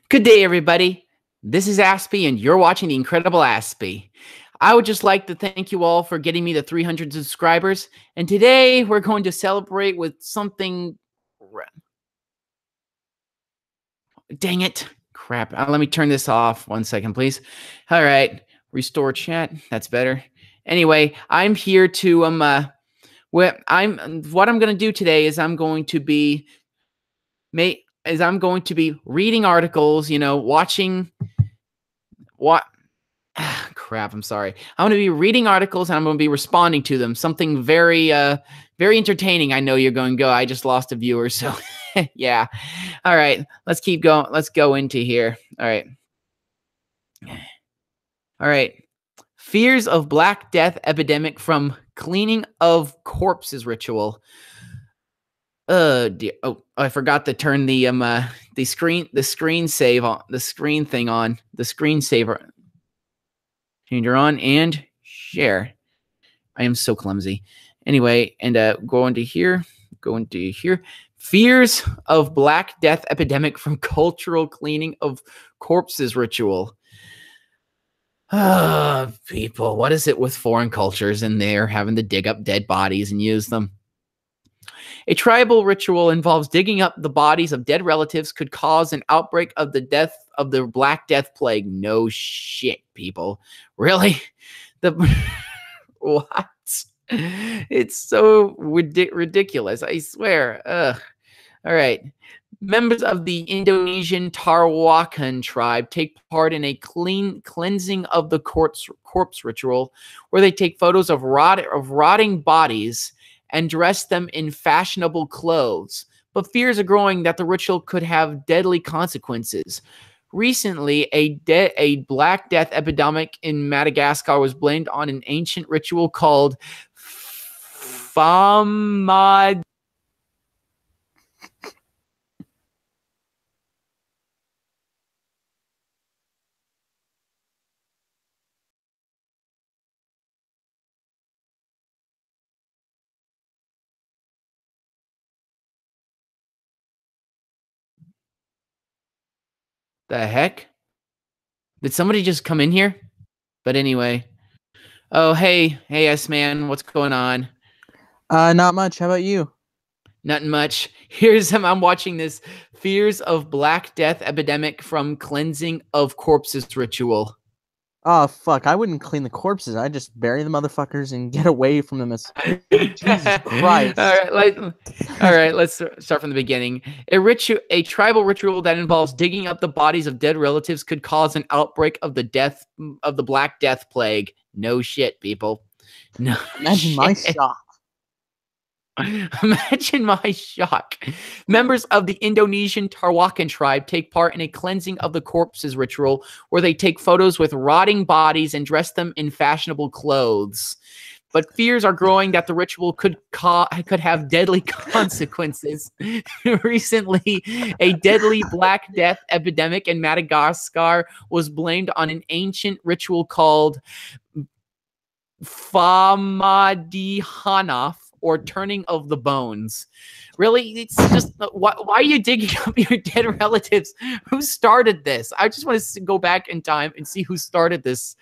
Good day, everybody. This is Aspie, and you're watching The Incredible Aspie. I would just like to thank you all for getting me to 300 subscribers, and today we're going to celebrate with something... Dang it. Crap. Let me turn this off. 1 second, please. All right. Restore chat. That's better. Anyway, I'm here to... what I'm going to do today is I'm going to be reading articles, watching what crap, I'm sorry. I'm going to be reading articles and I'm going to be responding to them. Something very very entertaining. I know you're going to go, I just lost a viewer, so yeah. All right, let's keep going. Let's go into here. All right. Fears of Black Death epidemic from cleaning of corpses ritual. Dear. Oh, I forgot to turn the screen save on, the screen thing on, the screensaver changer on, and share. I am so clumsy. Anyway, and go into here. Fears of Black Death epidemic from cultural cleaning of corpses ritual. People, what is it with foreign cultures and they're having to dig up dead bodies and use them? A tribal ritual involves digging up the bodies of dead relatives could cause an outbreak of the Black Death plague. No shit, people. Really? What? It's so ridiculous, I swear. Ugh. All right. Members of the Indonesian Tarwakan tribe take part in a cleansing of the corpse ritual, where they take photos of rotting bodies and dress them in fashionable clothes. But fears are growing that the ritual could have deadly consequences. Recently, a Black Death epidemic in Madagascar was blamed on an ancient ritual called Famad. The heck? Did somebody just come in here? But anyway. Oh, hey, S-Man, what's going on? Not much. How about you? Nothing much. I'm watching this Fears of Black Death epidemic from cleansing of corpses ritual. Oh, fuck. I wouldn't clean the corpses. I'd just bury the motherfuckers and get away from them. Jesus Christ. All right, let's start from the beginning. A tribal ritual that involves digging up the bodies of dead relatives could cause an outbreak of the Black Death plague. No shit, people. No. Imagine my shock. Imagine my shock. Members of the Indonesian Tarwakan tribe take part in a cleansing of the corpses ritual, where they take photos with rotting bodies and dress them in fashionable clothes. But fears are growing that the ritual could have deadly consequences. Recently, a deadly Black Death epidemic in Madagascar was blamed on an ancient ritual called Famadihanaf, or turning of the bones. Really? It's just, why are you digging up your dead relatives? Who started this? I just want to go back in time and see who started this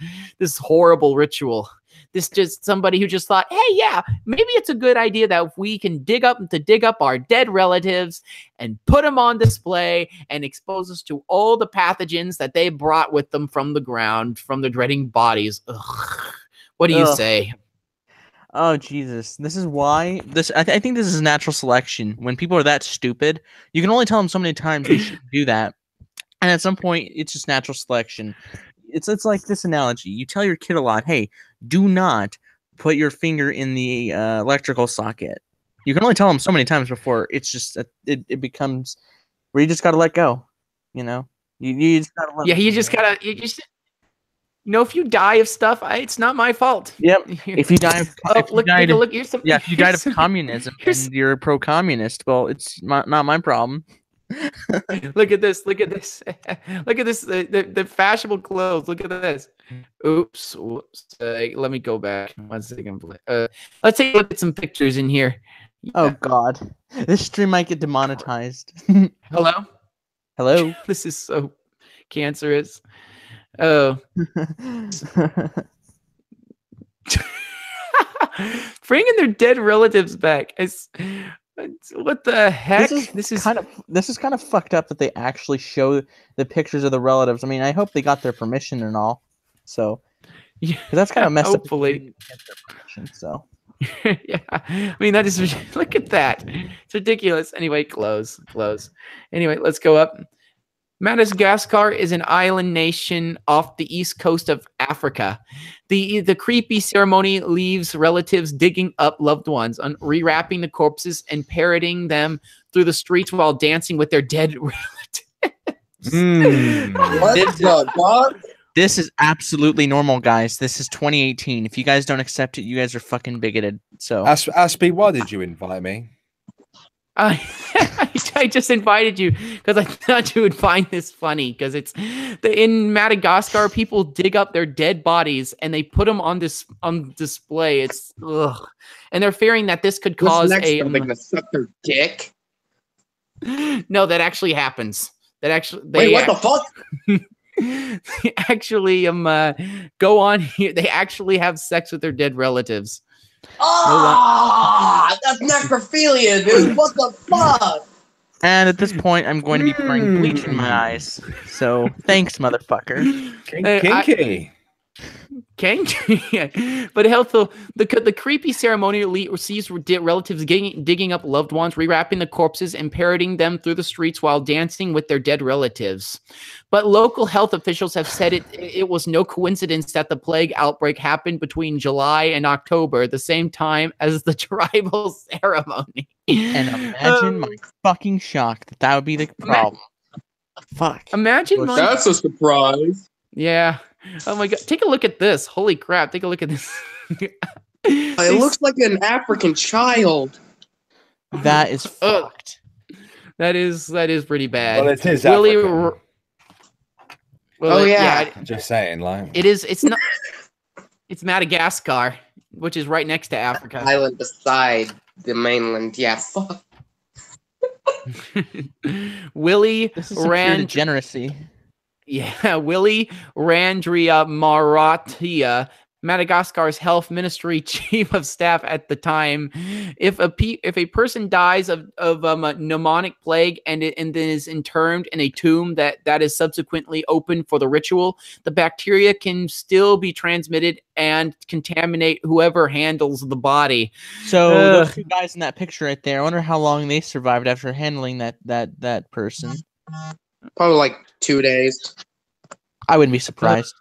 horrible ritual. This just somebody who just thought, hey, yeah, maybe it's a good idea that if we can dig up our dead relatives and put them on display and expose us to all the pathogens that they brought with them from the ground, from the dreading bodies. Ugh. What do you say? Oh, Jesus. This is why... I think this is natural selection. When people are that stupid, you can only tell them so many times they shouldn't do that. And at some point, it's just natural selection. It's like this analogy. You tell your kid a lot, hey, do not put your finger in the electrical socket. You can only tell them so many times before it's just... It becomes... where you just gotta let go. You know? You just gotta let if you die of stuff, it's not my fault. Yep. If you die of if you died of communism and you're pro-communist, well, it's not my problem. Look at this. Look at this. Look at this. The fashionable clothes. Look at this. Oops. Whoops. Let me go back. 1 second. Let's take a look at some pictures in here. Yeah. Oh God. This stream might get demonetized. Hello? Hello. This is so cancerous. Oh. Bringing their dead relatives back. What the heck? This is kind of fucked up that they actually show the pictures of the relatives. I mean, I hope they got their permission and all. So, yeah, that's kind of messed hopefully. up. If they didn't get their permission, so. Yeah, I mean that is look at that. It's ridiculous. Anyway, close. Anyway, let's go up. Madagascar is an island nation off the east coast of Africa. The creepy ceremony leaves relatives digging up loved ones, rewrapping the corpses and parading them through the streets while dancing with their dead relatives. What the fuck? This is absolutely normal, guys. This is 2018. If you guys don't accept it, you guys are fucking bigoted. So, Aspie, why did you invite me? I just invited you because I thought you would find this funny because in Madagascar, people dig up their dead bodies and they put them on display. It's ugh. And they're fearing that this could cause They're gonna suck their dick. No, that actually happens. Wait, what the fuck? They actually go on here. They actually have sex with their dead relatives. That's necrophilia, dude. What the fuck? And at this point, I'm going to be pouring bleach in my eyes. So, thanks, motherfucker. Kinky. But the creepy ceremony sees relatives digging up loved ones, rewrapping the corpses, and parading them through the streets while dancing with their dead relatives. But local health officials have said it was no coincidence that the plague outbreak happened between July and October, the same time as the tribal ceremony. And imagine my fucking shock that would be the problem. Fuck. Imagine well, that's a surprise. Yeah. Oh my god. Take a look at this. Holy crap. Take a look at this. It looks like an African child. That is fucked. That is pretty bad. Well, it is Willie. Well, yeah. Just saying, like it's not. It's Madagascar, which is right next to Africa. Island beside the mainland. Yeah, fuck. Willie This is some pure degeneracy. Yeah, Willie Randria Maratia, Madagascar's health ministry chief of staff at the time. If a person dies of a pneumonic plague and then is interred in a tomb that is subsequently opened for the ritual, the bacteria can still be transmitted and contaminate whoever handles the body. So those two guys in that picture right there, I wonder how long they survived after handling that person. Probably like 2 days. I wouldn't be surprised.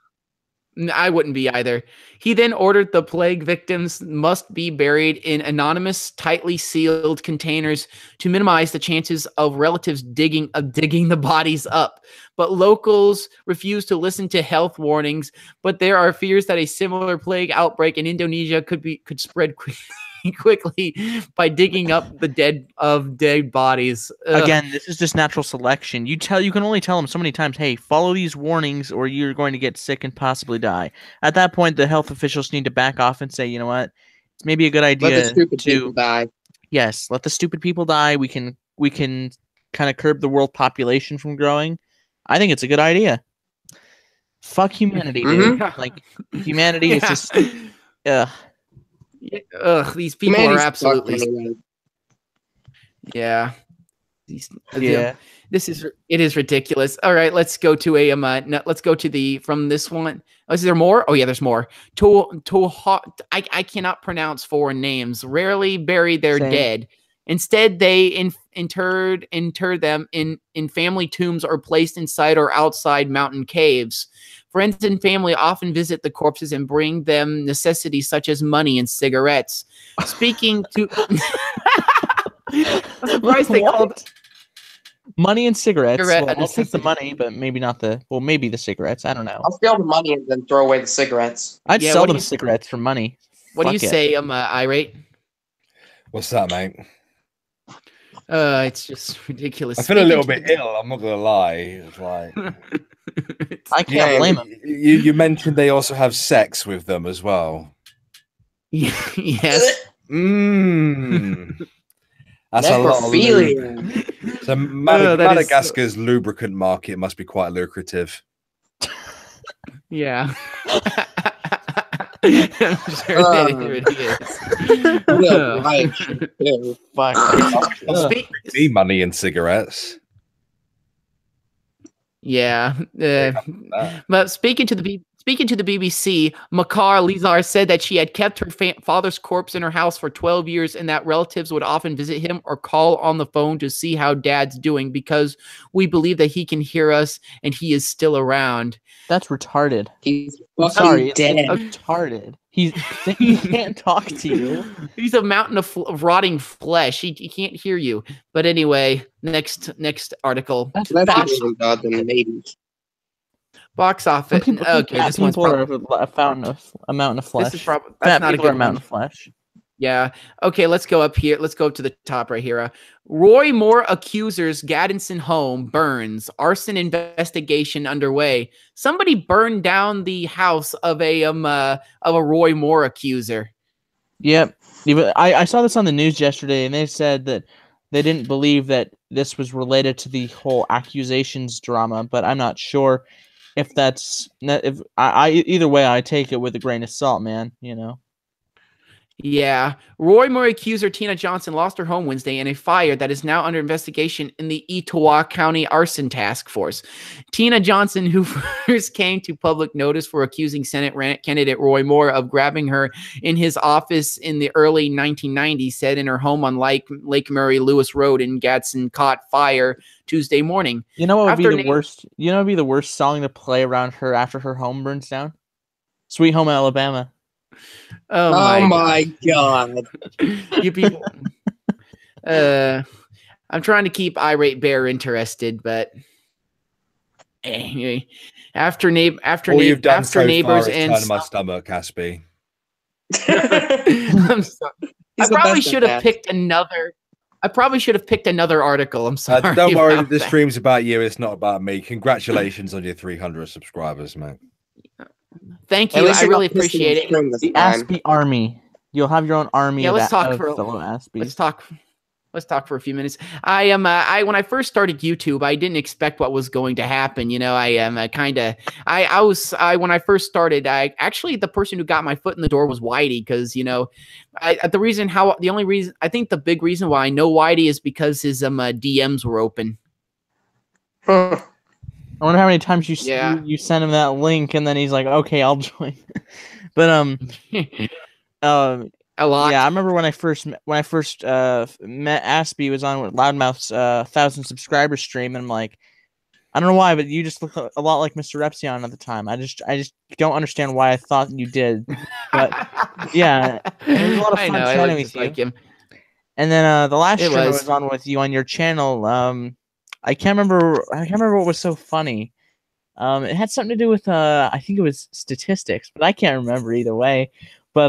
I wouldn't be either. He then ordered the plague victims must be buried in anonymous, tightly sealed containers to minimize the chances of relatives digging the bodies up. But locals refuse to listen to health warnings. But there are fears that a similar plague outbreak in Indonesia could spread quickly by digging up the dead bodies. Ugh. Again, this is just natural selection. You can only tell them so many times, hey, follow these warnings or you're going to get sick and possibly die. At that point, the health officials need to back off and say, you know what, it's maybe a good idea Let the stupid people die. Yes, let the stupid people die. We can kind of curb the world population from growing. I think it's a good idea. Fuck humanity, dude. Like humanity is just these people are absolutely yeah. It is ridiculous. All right, let's go to from this one. Oh, is there more? Oh yeah, there's more. I cannot pronounce foreign names. Rarely bury their dead. Instead, they inter them in family tombs or placed inside or outside mountain caves. Friends and family often visit the corpses and bring them necessities such as money and cigarettes. Speaking to... I'm surprised they called... Money and cigarettes. Well, I'll take the money, but maybe not maybe the cigarettes. I don't know. I'll steal the money and then throw away the cigarettes. I'd sell them cigarettes for money. What do you say, Irate? What's that, mate? It's just ridiculous. I feel a little bit ill, I'm not gonna lie. It's like I can't blame them. You mentioned they also have sex with them as well. Yes. That's a lot of lube. Necrophilia. So that is so- Madagascar's lubricant market must be quite lucrative. Yeah. I'm sure that it really is. Yeah, right. Yeah. Fuck. Speak- Money and cigarettes. Yeah. that. But speaking to the BBC, Makar Lizar said that she had kept her father's corpse in her house for 12 years and that relatives would often visit him or call on the phone to see how dad's doing because we believe that he can hear us and he is still around. That's retarded. He's I'm fucking sorry, dead. it's retarded. He can't talk to you. He's a mountain of rotting flesh. He can't hear you. But anyway, next article. That's Less fat. people than God than ladies. Box office. Some people think Okay, fat this one's people probably. are a mountain of flesh. This is probably Fat that's not a people are good a mountain one. of flesh. Yeah. Okay, let's go up here. Let's go up to the top right here. Roy Moore accusers Gaddison home burns. Arson investigation underway. Somebody burned down the house of a Roy Moore accuser. Yep. I saw this on the news yesterday, and they said that they didn't believe that this was related to the whole accusations drama, but I'm not sure if that's if I either way I take it with a grain of salt, man. You know. Yeah. Roy Moore accuser Tina Johnson lost her home Wednesday in a fire that is now under investigation in the Etowah County Arson Task Force. Tina Johnson, who first came to public notice for accusing Senate candidate Roy Moore of grabbing her in his office in the early 1990s, said in her home on Lake Murray Lewis Road in Gadsden caught fire Tuesday morning. You know what would be After the worst? You know what would be the worst song to play around her after her home burns down? Sweet Home Alabama. Oh my god. You people. I'm trying to keep Irate Bear interested, but anyway, after All you've done after so neighbors far is and turn my stomach, Aspie. I'm sorry. He's I the probably best at should have that. picked another. I probably should have picked another article. I'm sorry. Don't worry, about the that. stream's about you. It's not about me. Congratulations on your 300 subscribers, mate. Thank At you. least I you're really not missing appreciate the it. string this The time. Aspie Army. You'll have your own army Yeah, of, let's talk of for fellow Aspies. Let's talk for a few minutes. When I first started YouTube, I didn't expect what was going to happen. You know, I am when I first started, the person who got my foot in the door was Whitey, because I think the big reason why I know Whitey is because his DMs were open. Huh. I wonder how many times you send him that link, and then he's like, "Okay, I'll join." But A lot. yeah, I remember when I first met Aspie was on Loudmouth's 1,000 subscriber stream, and I'm like, I don't know why, but you just look a lot like Mr. Repsion at the time. I just don't understand why I thought you did, but yeah, it was a lot of fun chatting with you. like him. And then the last It stream I was. was on with you on your channel, I can't remember what was so funny. It had something to do with I think it was statistics, but I can't remember either way. But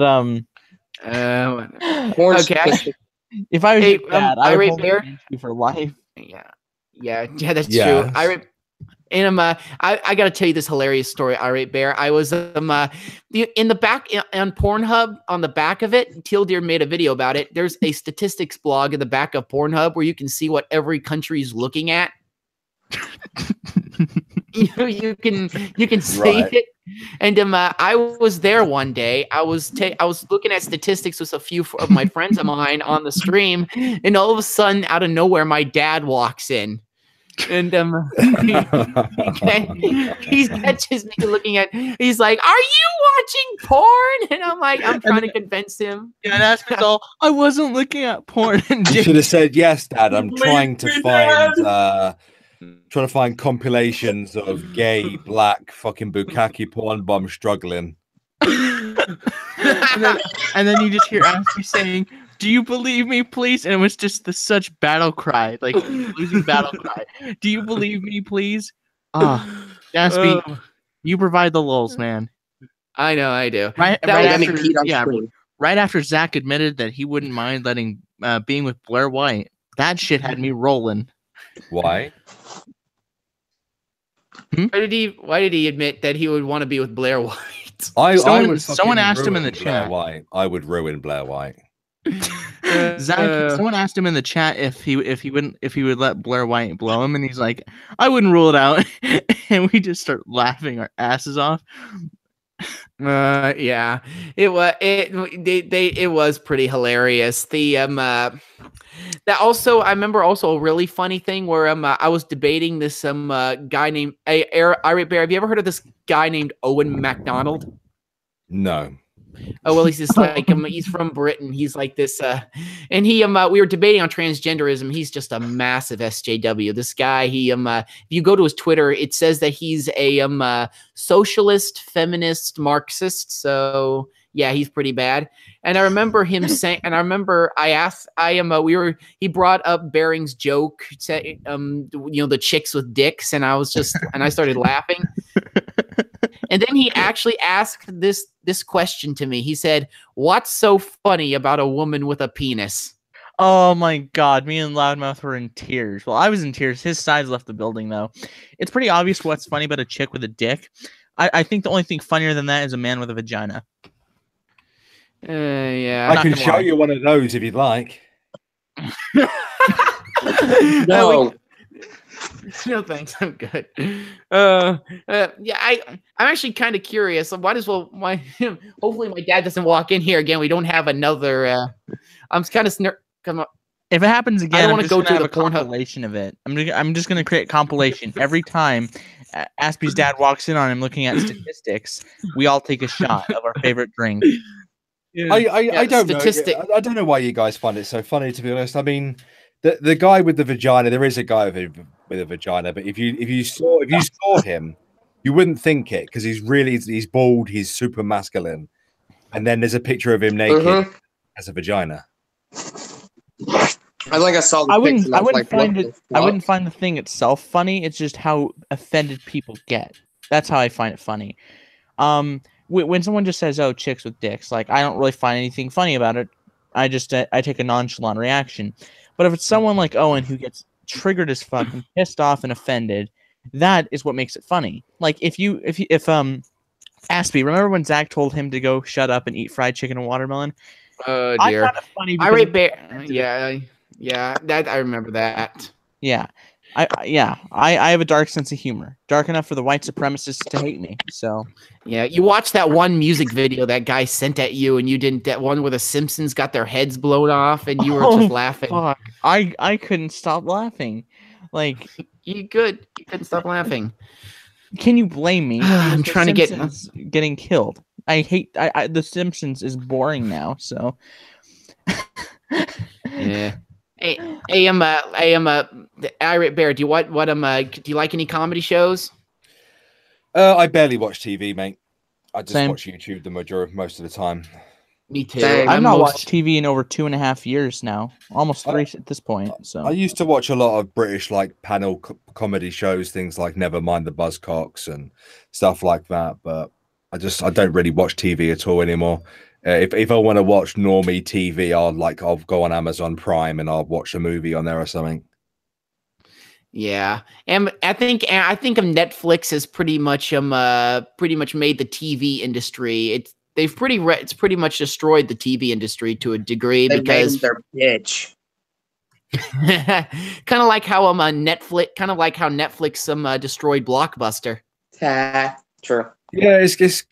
Porn Okay. statistics. if I was Hey, your dad, I would Irate hold Bear? it against you for life. Yeah, that's Yes. true. And I gotta tell you this hilarious story, Irate Bear. I was in the back on Pornhub, on the back of it, Teal Deer made a video about it. There's a statistics blog in the back of Pornhub where you can see what every country is looking at. you can see Right. it. And I was there one day. I was looking at statistics with a few of my friends of mine on the stream, and all of a sudden, out of nowhere, my dad walks in. And he catches me looking at. He's like, "Are you watching porn?" And I'm like, I'm trying to convince him. Yeah, and Aspie's all, I wasn't looking at porn. And You should have said yes, Dad. I'm trying to find compilations of gay, black, fucking bukkake porn, but I'm struggling. and then you just hear Aspie saying, "Do you believe me, please?" And it was just such battle cry, like losing battle cry. "Do you believe me, please?" Aspie, you provide the lulz, man. I know, I do. Right after Zach admitted that he wouldn't mind letting being with Blair White, that shit had me rolling. Why? Why did he admit that he would want to be with Blair White? I would Someone fucking asked him in ruin the Blair chat. White. I would ruin Blair White. Zach, someone asked him in the chat if he would let Blair White blow him, and he's like, I wouldn't rule it out. And we just start laughing our asses off. Yeah, it was pretty hilarious. That also, I remember also a really funny thing where I was debating this guy named Irate Bear. Have you ever heard of this guy named Owen MacDonald? No. Oh well, he's just like he's from Britain. He's like this, and we were debating on transgenderism. He's just a massive SJW. This guy, if you go to his Twitter, it says that he's a socialist, feminist, Marxist. So yeah, he's pretty bad. And I remember him saying, and I remember he brought up Bering's joke, the chicks with dicks, and I started laughing. And then he actually asked this question to me. He said, "What's so funny about a woman with a penis?" Oh my God, me and Loudmouth were in tears. Well, I was in tears. His sides left the building, though. It's pretty obvious what's funny about a chick with a dick. I think the only thing funnier than that is a man with a vagina. Yeah. I can show you one of those if you'd like. No. No thanks, I'm good. Yeah, I'm actually kind of curious. Hopefully my dad doesn't walk in here again. We don't have another. I'm kind of come on. If it happens again, I want to go to the compilation of it. I'm just gonna create a compilation every time Aspie's dad walks in on him looking at statistics. We all take a shot of our favorite drink. Yeah. I don't know. I don't know why you guys find it so funny, to be honest. I mean, the guy with the vagina. There is a guy with a vagina, but if you saw him, you wouldn't think it because he's bald, he's super masculine, and then there's a picture of him naked as a vagina. I think I saw the I wouldn't find the thing itself funny. It's just how offended people get. That's how I find it funny. When someone just says, "Oh, chicks with dicks," like I don't really find anything funny about it. I take a nonchalant reaction. But if it's someone like Owen who gets triggered as fuck and pissed off and offended, that is what makes it funny. Like if Aspie, remember when Zach told him to go shut up and eat fried chicken and watermelon? Oh dear. I found it funny. Yeah, that I remember that. Yeah. I have a dark sense of humor, dark enough for the white supremacists to hate me. So yeah, you watched that one music video that guy sent at you, and you didn't. That one where the Simpsons got their heads blown off, and you were just laughing. Fuck. I couldn't stop laughing. Like you couldn't stop laughing. Can you blame me? I'm trying to get getting killed. I hate. The Simpsons is boring now. So yeah. Hey, Irate Bear, do you like any comedy shows? I barely watch TV, mate. I just Same. watch YouTube most of the time. Me too. I've not watched TV in over 2.5 years now, almost 3 at this point. So I used to watch a lot of British panel comedy shows, things like Never Mind the Buzzcocks and stuff like that. But I don't really watch TV at all anymore. If I want to watch normie TV, I'll go on Amazon Prime and I'll watch a movie on there or something. Yeah, and I think Netflix has pretty much made the TV industry. It's pretty much destroyed the TV industry to a degree because they're bitch. kind of like how Netflix destroyed Blockbuster. True. Yeah, it's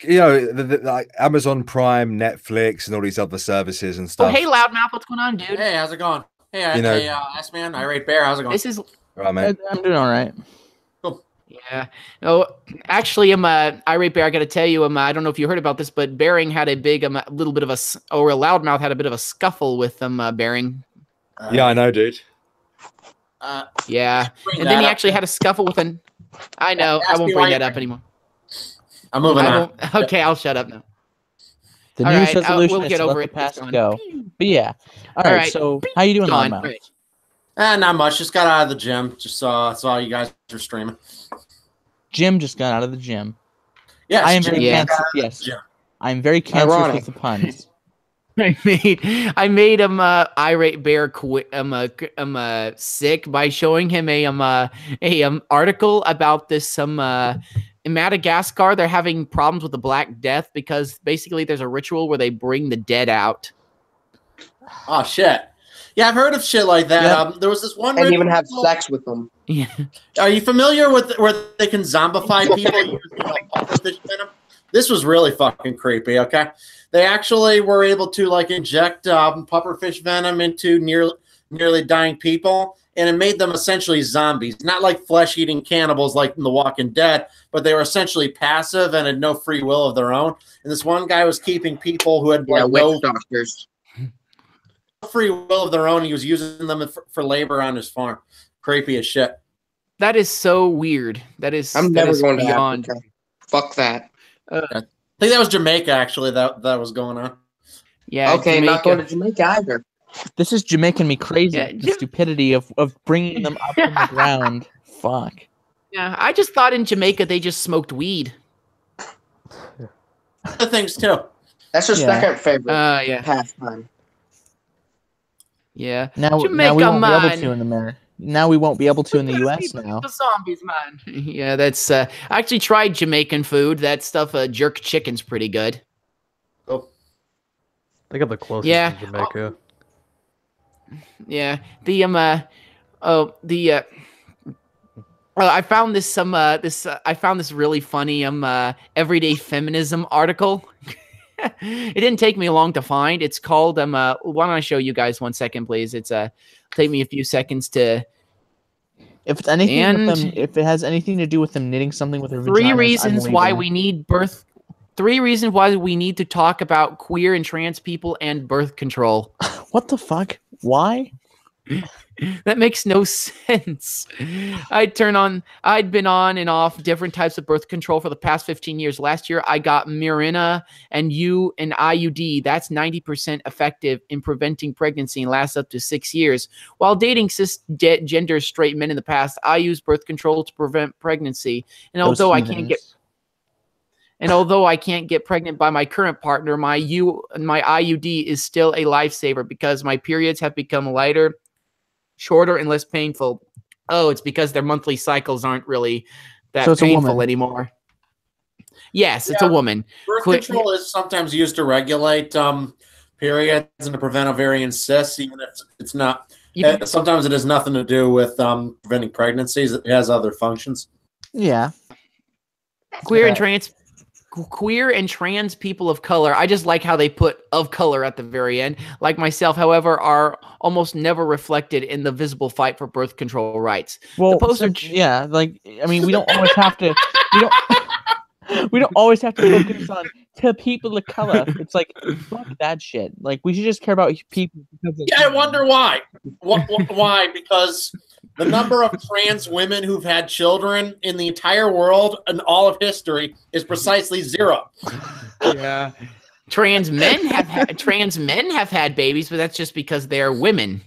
like Amazon Prime, Netflix, and all these other services and stuff. Oh, hey, Loudmouth, what's going on, dude? Hey, how's it going? Hey, Ask Man, Irate Bear, how's it going? This is right, man. I'm doing all right. Cool. Yeah. Oh, actually, Irate Bear, I got to tell you, I don't know if you heard about this, but Bering had a big, Loudmouth had a bit of a scuffle with Bering. Yeah, I know, dude. Yeah, and then he actually had a scuffle with an. I know. I won't bring that up anymore. I'm moving on. Okay, I'll shut up now. The All news right, resolution we'll get is to over let it. the past It's gone. go. But yeah. All right. So how you doing, Gone. Loudmouth? Right. Not much. Just got out of the gym. Just saw you guys were streaming. Jim just got out of the gym. Yes, I am Jim very got cancerous. out of the Yes, gym. I'm very cancerous Ironic. with the puns. I made him Irate Bear sick by showing him a article about this in Madagascar. They're having problems with the Black Death because basically there's a ritual where they bring the dead out. Oh shit. Yeah, I've heard of shit like that. Yep. There was this one. And even have sex with them. Yeah. Are you familiar with where they can zombify people using pufferfish venom? This was really fucking creepy. Okay, they actually were able to like inject pufferfish venom into nearly dying people, and it made them essentially zombies. Not like flesh-eating cannibals like in The Walking Dead, but they were essentially passive and had no free will of their own. And this one guy was keeping people who had like no doctors. free will of their own. He was using them for labor on his farm. Creepy as shit. That is so weird. That is. I'm that never is going beyond. to Africa. Fuck that. I think that was Jamaica actually. That was going on. Yeah. Okay, Jamaica. not going to Jamaica either. This is making me crazy. Yeah, The stupidity of bringing them up from the ground. Fuck. Yeah, I just thought in Jamaica they just smoked weed. Other things too. That's your second favorite Yeah. pastime. Yeah. Now we Jamaica, won't be able man. to in America. Now we won't be able to in the U.S. now. The zombies, man. Yeah, that's. I actually tried Jamaican food. That stuff, jerk chicken's pretty good. Oh. They got the closest to Jamaica. Yeah. I found this I found this really funny everyday feminism article. It didn't take me long to find. It's called why don't I show you guys 1 second, please? It's take me a few seconds to. If it's anything with them, if it has anything to do with them knitting something with their vaginas, 3 reasons why we need birth. 3 reasons why we need to talk about queer and trans people and birth control. What the fuck? Why? That makes no sense. I'd been on and off different types of birth control for the past 15 years. Last year, I got Mirena and an IUD. That's 90% effective in preventing pregnancy and lasts up to 6 years. While dating cisgender straight men in the past, I used birth control to prevent pregnancy. And although I can't get pregnant by my current partner, my IUD is still a lifesaver because my periods have become lighter, shorter, and less painful. Oh, it's because their monthly cycles aren't really that painful anymore. Yes, it's a woman. Birth control is sometimes used to regulate periods and to prevent ovarian cysts, even if it's not. Sometimes it has nothing to do with preventing pregnancies. It has other functions. Yeah. Queer and trans people of color. I just like how they put "of color" at the very end. Like myself, however, are almost never reflected in the visible fight for birth control rights. Well, the poster, we don't always have to. We don't always have to focus on to people of color. It's like fuck that shit. Like we should just care about people. I wonder why. Why? Because the number of trans women who've had children in the entire world and all of history is precisely 0. Yeah. Trans men have had babies, but that's just because they're women.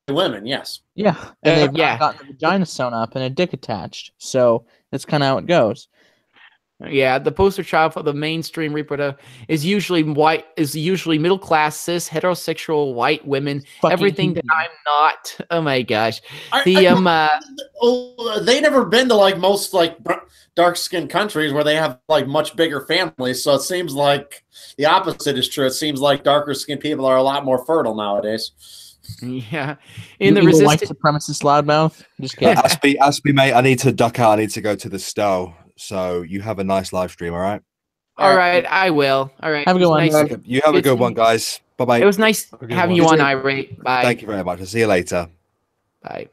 Women, yes. Yeah, and they've got the vagina sewn up and a dick attached. So that's kind of how it goes. Yeah, the poster child for the mainstream reproductive is usually middle class, cis, heterosexual white women. Everything that I'm not. Oh my gosh. They never been to like most like dark skinned countries where they have like much bigger families. So it seems like the opposite is true. It seems like darker skinned people are a lot more fertile nowadays. Yeah. In the white supremacist loudmouth. Just kidding. Aspie, mate, I need to duck out. I need to go to the stove. So you have a nice live stream, all right? All right, I will. All right. Have a good one. Nice. You have a good one, guys. Bye-bye. It was nice having you on, Irate. Bye. Thank you very much. I'll see you later. Bye.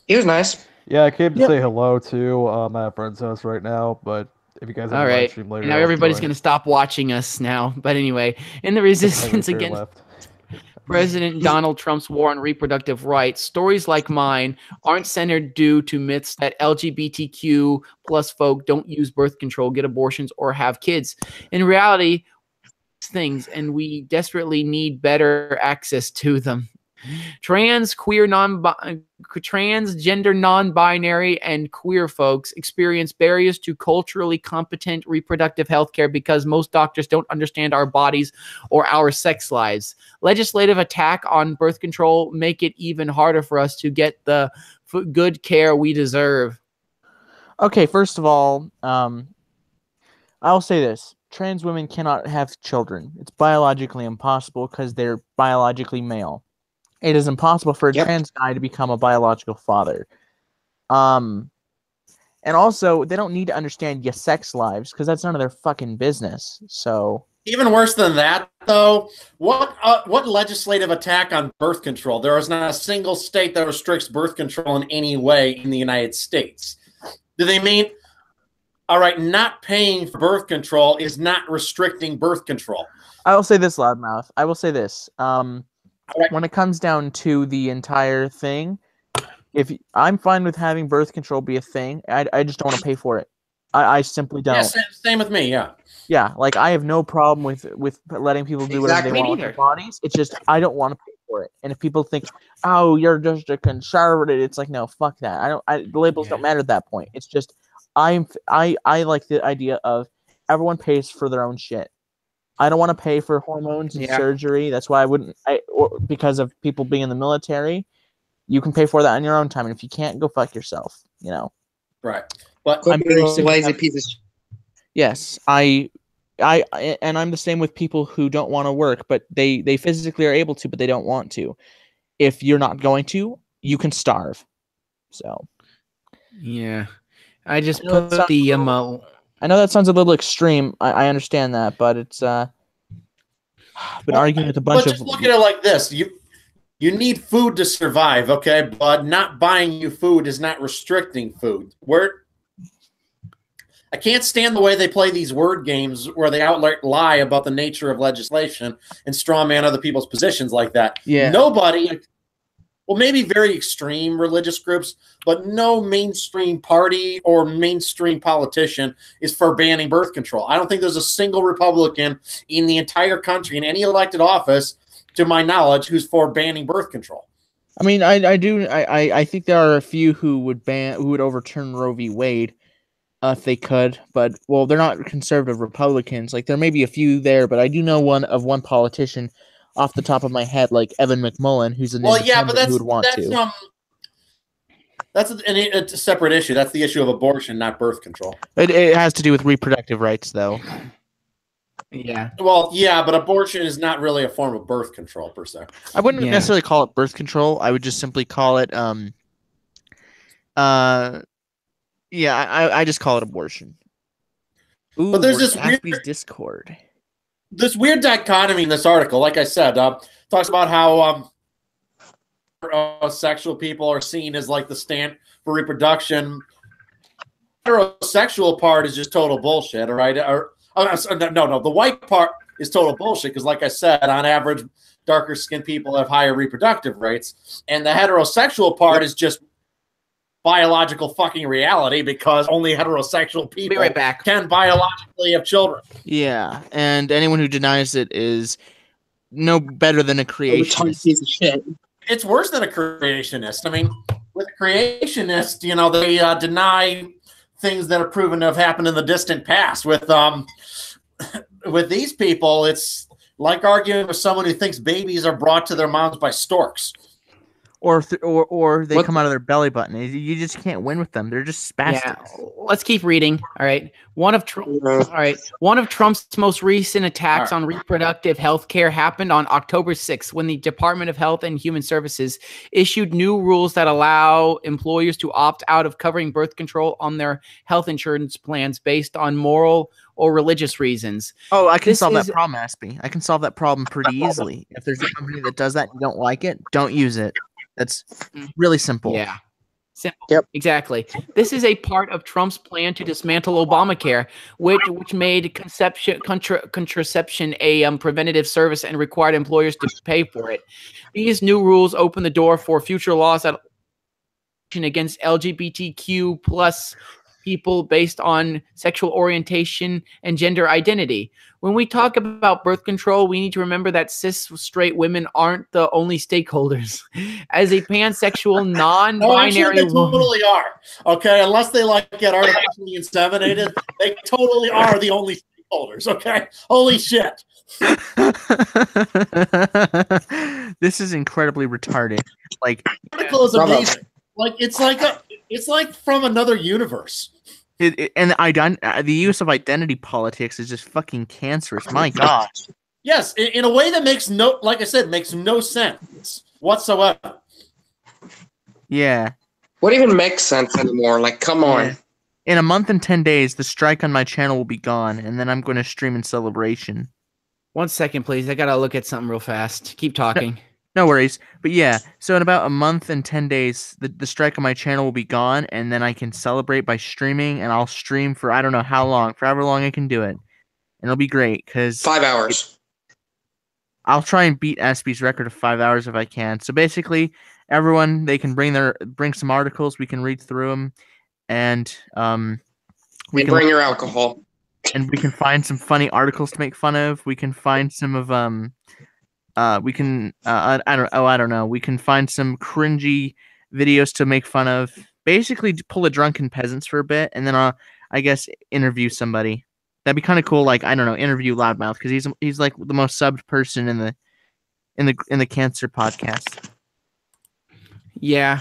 He was nice. Yeah, I came to say hello to. I'm at a friend's house right now, but if you guys have a live stream later, now everybody's going to stop watching us now. But anyway, in the resistance against President Donald Trump's war on reproductive rights, stories like mine aren't centered due to myths that LGBTQ plus folk don't use birth control, get abortions, or have kids. In reality, things, and we desperately need better access to them. Transgender, non-binary, and queer folks experience barriers to culturally competent reproductive health care because most doctors don't understand our bodies or our sex lives. Legislative attack on birth control make it even harder for us to get the good care we deserve. Okay, first of all, I'll say this. trans women cannot have children. It's biologically impossible because they're biologically male. It is impossible for a trans guy to become a biological father. And also, they don't need to understand your sex lives because that's none of their fucking business. So even worse than that, though, what legislative attack on birth control? There is not a single state that restricts birth control in any way in the United States. Do they mean, all right, not paying for birth control is not restricting birth control? I will say this, Loudmouth. I will say this. When it comes down to the entire thing, if I'm fine with having birth control be a thing, I just don't want to pay for it. I simply don't. Yeah, same with me. Yeah. Yeah, like I have no problem with letting people do whatever they want with their bodies. It's just I don't want to pay for it. And if people think, "Oh, you're just a conservative," it's like, no, fuck that. The labels don't matter at that point. It's just I like the idea of everyone pays for their own shit. I don't want to pay for hormones and surgery. That's why I wouldn't. Because of people being in the military, you can pay for that on your own time. And if you can't, go fuck yourself. You know. Right. But I'm a lazy piece of shit. Yes, and I'm the same with people who don't want to work, but they physically are able to, but they don't want to. If you're not going to, you can starve. So. Yeah, I just put the I know that sounds a little extreme. I understand that, but it's been arguing with a bunch of. Just look at it like this: you need food to survive, okay? But not buying you food is not restricting food. I can't stand the way they play these word games where they outright lie about the nature of legislation and strawman other people's positions like that. Yeah. Nobody, well, maybe very extreme religious groups, but no mainstream party or mainstream politician is for banning birth control. I don't think there's a single Republican in the entire country in any elected office, to my knowledge, who's for banning birth control. I mean, I think there are a few who would overturn Roe v. Wade. If they could, but well, they're not conservative Republicans. Like there may be a few there, but I do know one politician off the top of my head, like Evan McMullen, who's an independent who would want to. That's a separate issue. That's the issue of abortion, not birth control. It has to do with reproductive rights, though. Yeah. Well, yeah, but abortion is not really a form of birth control per se. I wouldn't necessarily call it birth control. I would just simply call it yeah, I just call it abortion. Ooh, but there's this weird Discord. This weird dichotomy in this article. Like I said, talks about how heterosexual people are seen as like the stand for reproduction. Heterosexual part is just total bullshit. All right, no, the white part is total bullshit because, like I said, on average, darker skinned people have higher reproductive rates, and the heterosexual part is just biological fucking reality because only heterosexual people can biologically have children. Yeah, and anyone who denies it is no better than a creationist. Piece of shit. It's worse than a creationist. I mean, with a creationist, you know, they deny things that are proven to have happened in the distant past. With these people, it's like arguing with someone who thinks babies are brought to their moms by storks. Or they come out of their belly button. You just can't win with them. They're just spastic. Yeah. Let's keep reading. All right. One of Trump's most recent attacks on reproductive health care happened on October 6th when the Department of Health and Human Services issued new rules that allow employers to opt out of covering birth control on their health insurance plans based on moral or religious reasons. Oh, I can solve that problem, Aspie. I can solve that problem pretty easily. If there's a company that does that and you don't like it, don't use it. That's really simple. Yeah. Simple. Yep. Exactly. This is a part of Trump's plan to dismantle Obamacare, which made contraception a preventative service and required employers to pay for it. These new rules open the door for future laws that against LGBTQ plus people based on sexual orientation and gender identity. When we talk about birth control, we need to remember that cis straight women aren't the only stakeholders. As a pansexual, non-binary they totally are. Okay, unless they like get artificially inseminated, they totally are the only stakeholders. Okay, holy shit. This is incredibly retarded. Like, article is amazing. Like it's like from another universe. And the use of identity politics is just fucking cancerous. My God. Yes, in a way that makes like I said, makes no sense whatsoever. Yeah. What even makes sense anymore? Like, come on. In a month and 10 days, the strike on my channel will be gone, and then I'm going to stream in celebration. 1 second, please. I gotta look at something real fast. Keep talking. No worries. But yeah, so in about a month and 10 days, the strike on my channel will be gone, and then I can celebrate by streaming, and I'll stream for I don't know how long, for however long I can do it. And it'll be great, because 5 hours. I'll try and beat Aspie's record of 5 hours if I can. So basically, everyone, they can bring some articles, we can read through them, and we can bring your alcohol. And we can find some funny articles to make fun of. We can find some of I don't know. We can find some cringy videos to make fun of. Basically, pull a drunken peasants for a bit, and then I guess interview somebody. That'd be kind of cool. Like, I don't know, interview Loudmouth, because he's like the most subbed person in the cancer podcast. Yeah.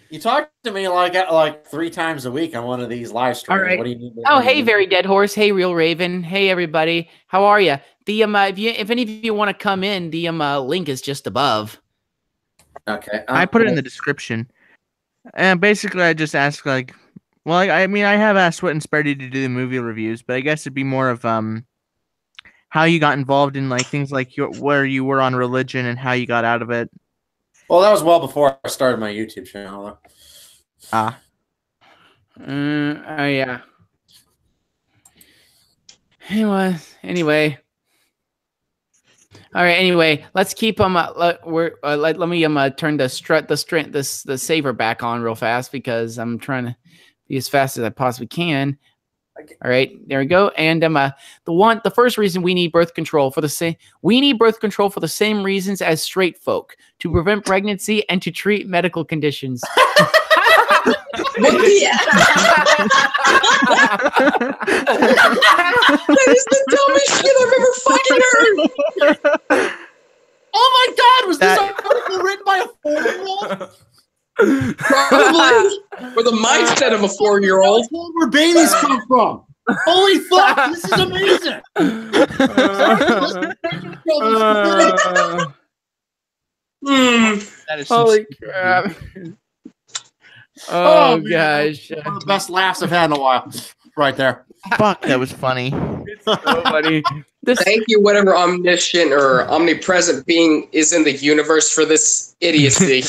You talk to me like 3 times a week on one of these live streams. All right. What do you need? Oh, hey, Very Dead Horse. Hey, Real Raven. Hey, everybody. How are you? If any of you want to come in, the link is just above. Okay. I put it in the description. And basically, I just asked, like, well, I mean, I have asked what inspired you to do the movie reviews, but I guess it'd be more of how you got involved in, like, things like where you were on religion and how you got out of it. Well, that was well before I started my YouTube channel. Yeah. Anyway. All right. Anyway, let's keep them. Let me turn the saver back on real fast, because I'm trying to be as fast as I possibly can. All right, there we go. And the first reason we need birth control for the same reasons as straight folk: to prevent pregnancy and to treat medical conditions. What the? That is the dumbest shit I've ever fucking heard. Oh my God! Was this article written by a 4-year-old? Probably with a mindset of a 4-year-old. Where babies come from? Holy fuck! This is amazing. That is holy crap. Oh gosh. One of the best laughs I've had in a while. Right there. Fuck, that was funny. It's so funny. Thank you, whatever omniscient or omnipresent being is in the universe, for this idiocy.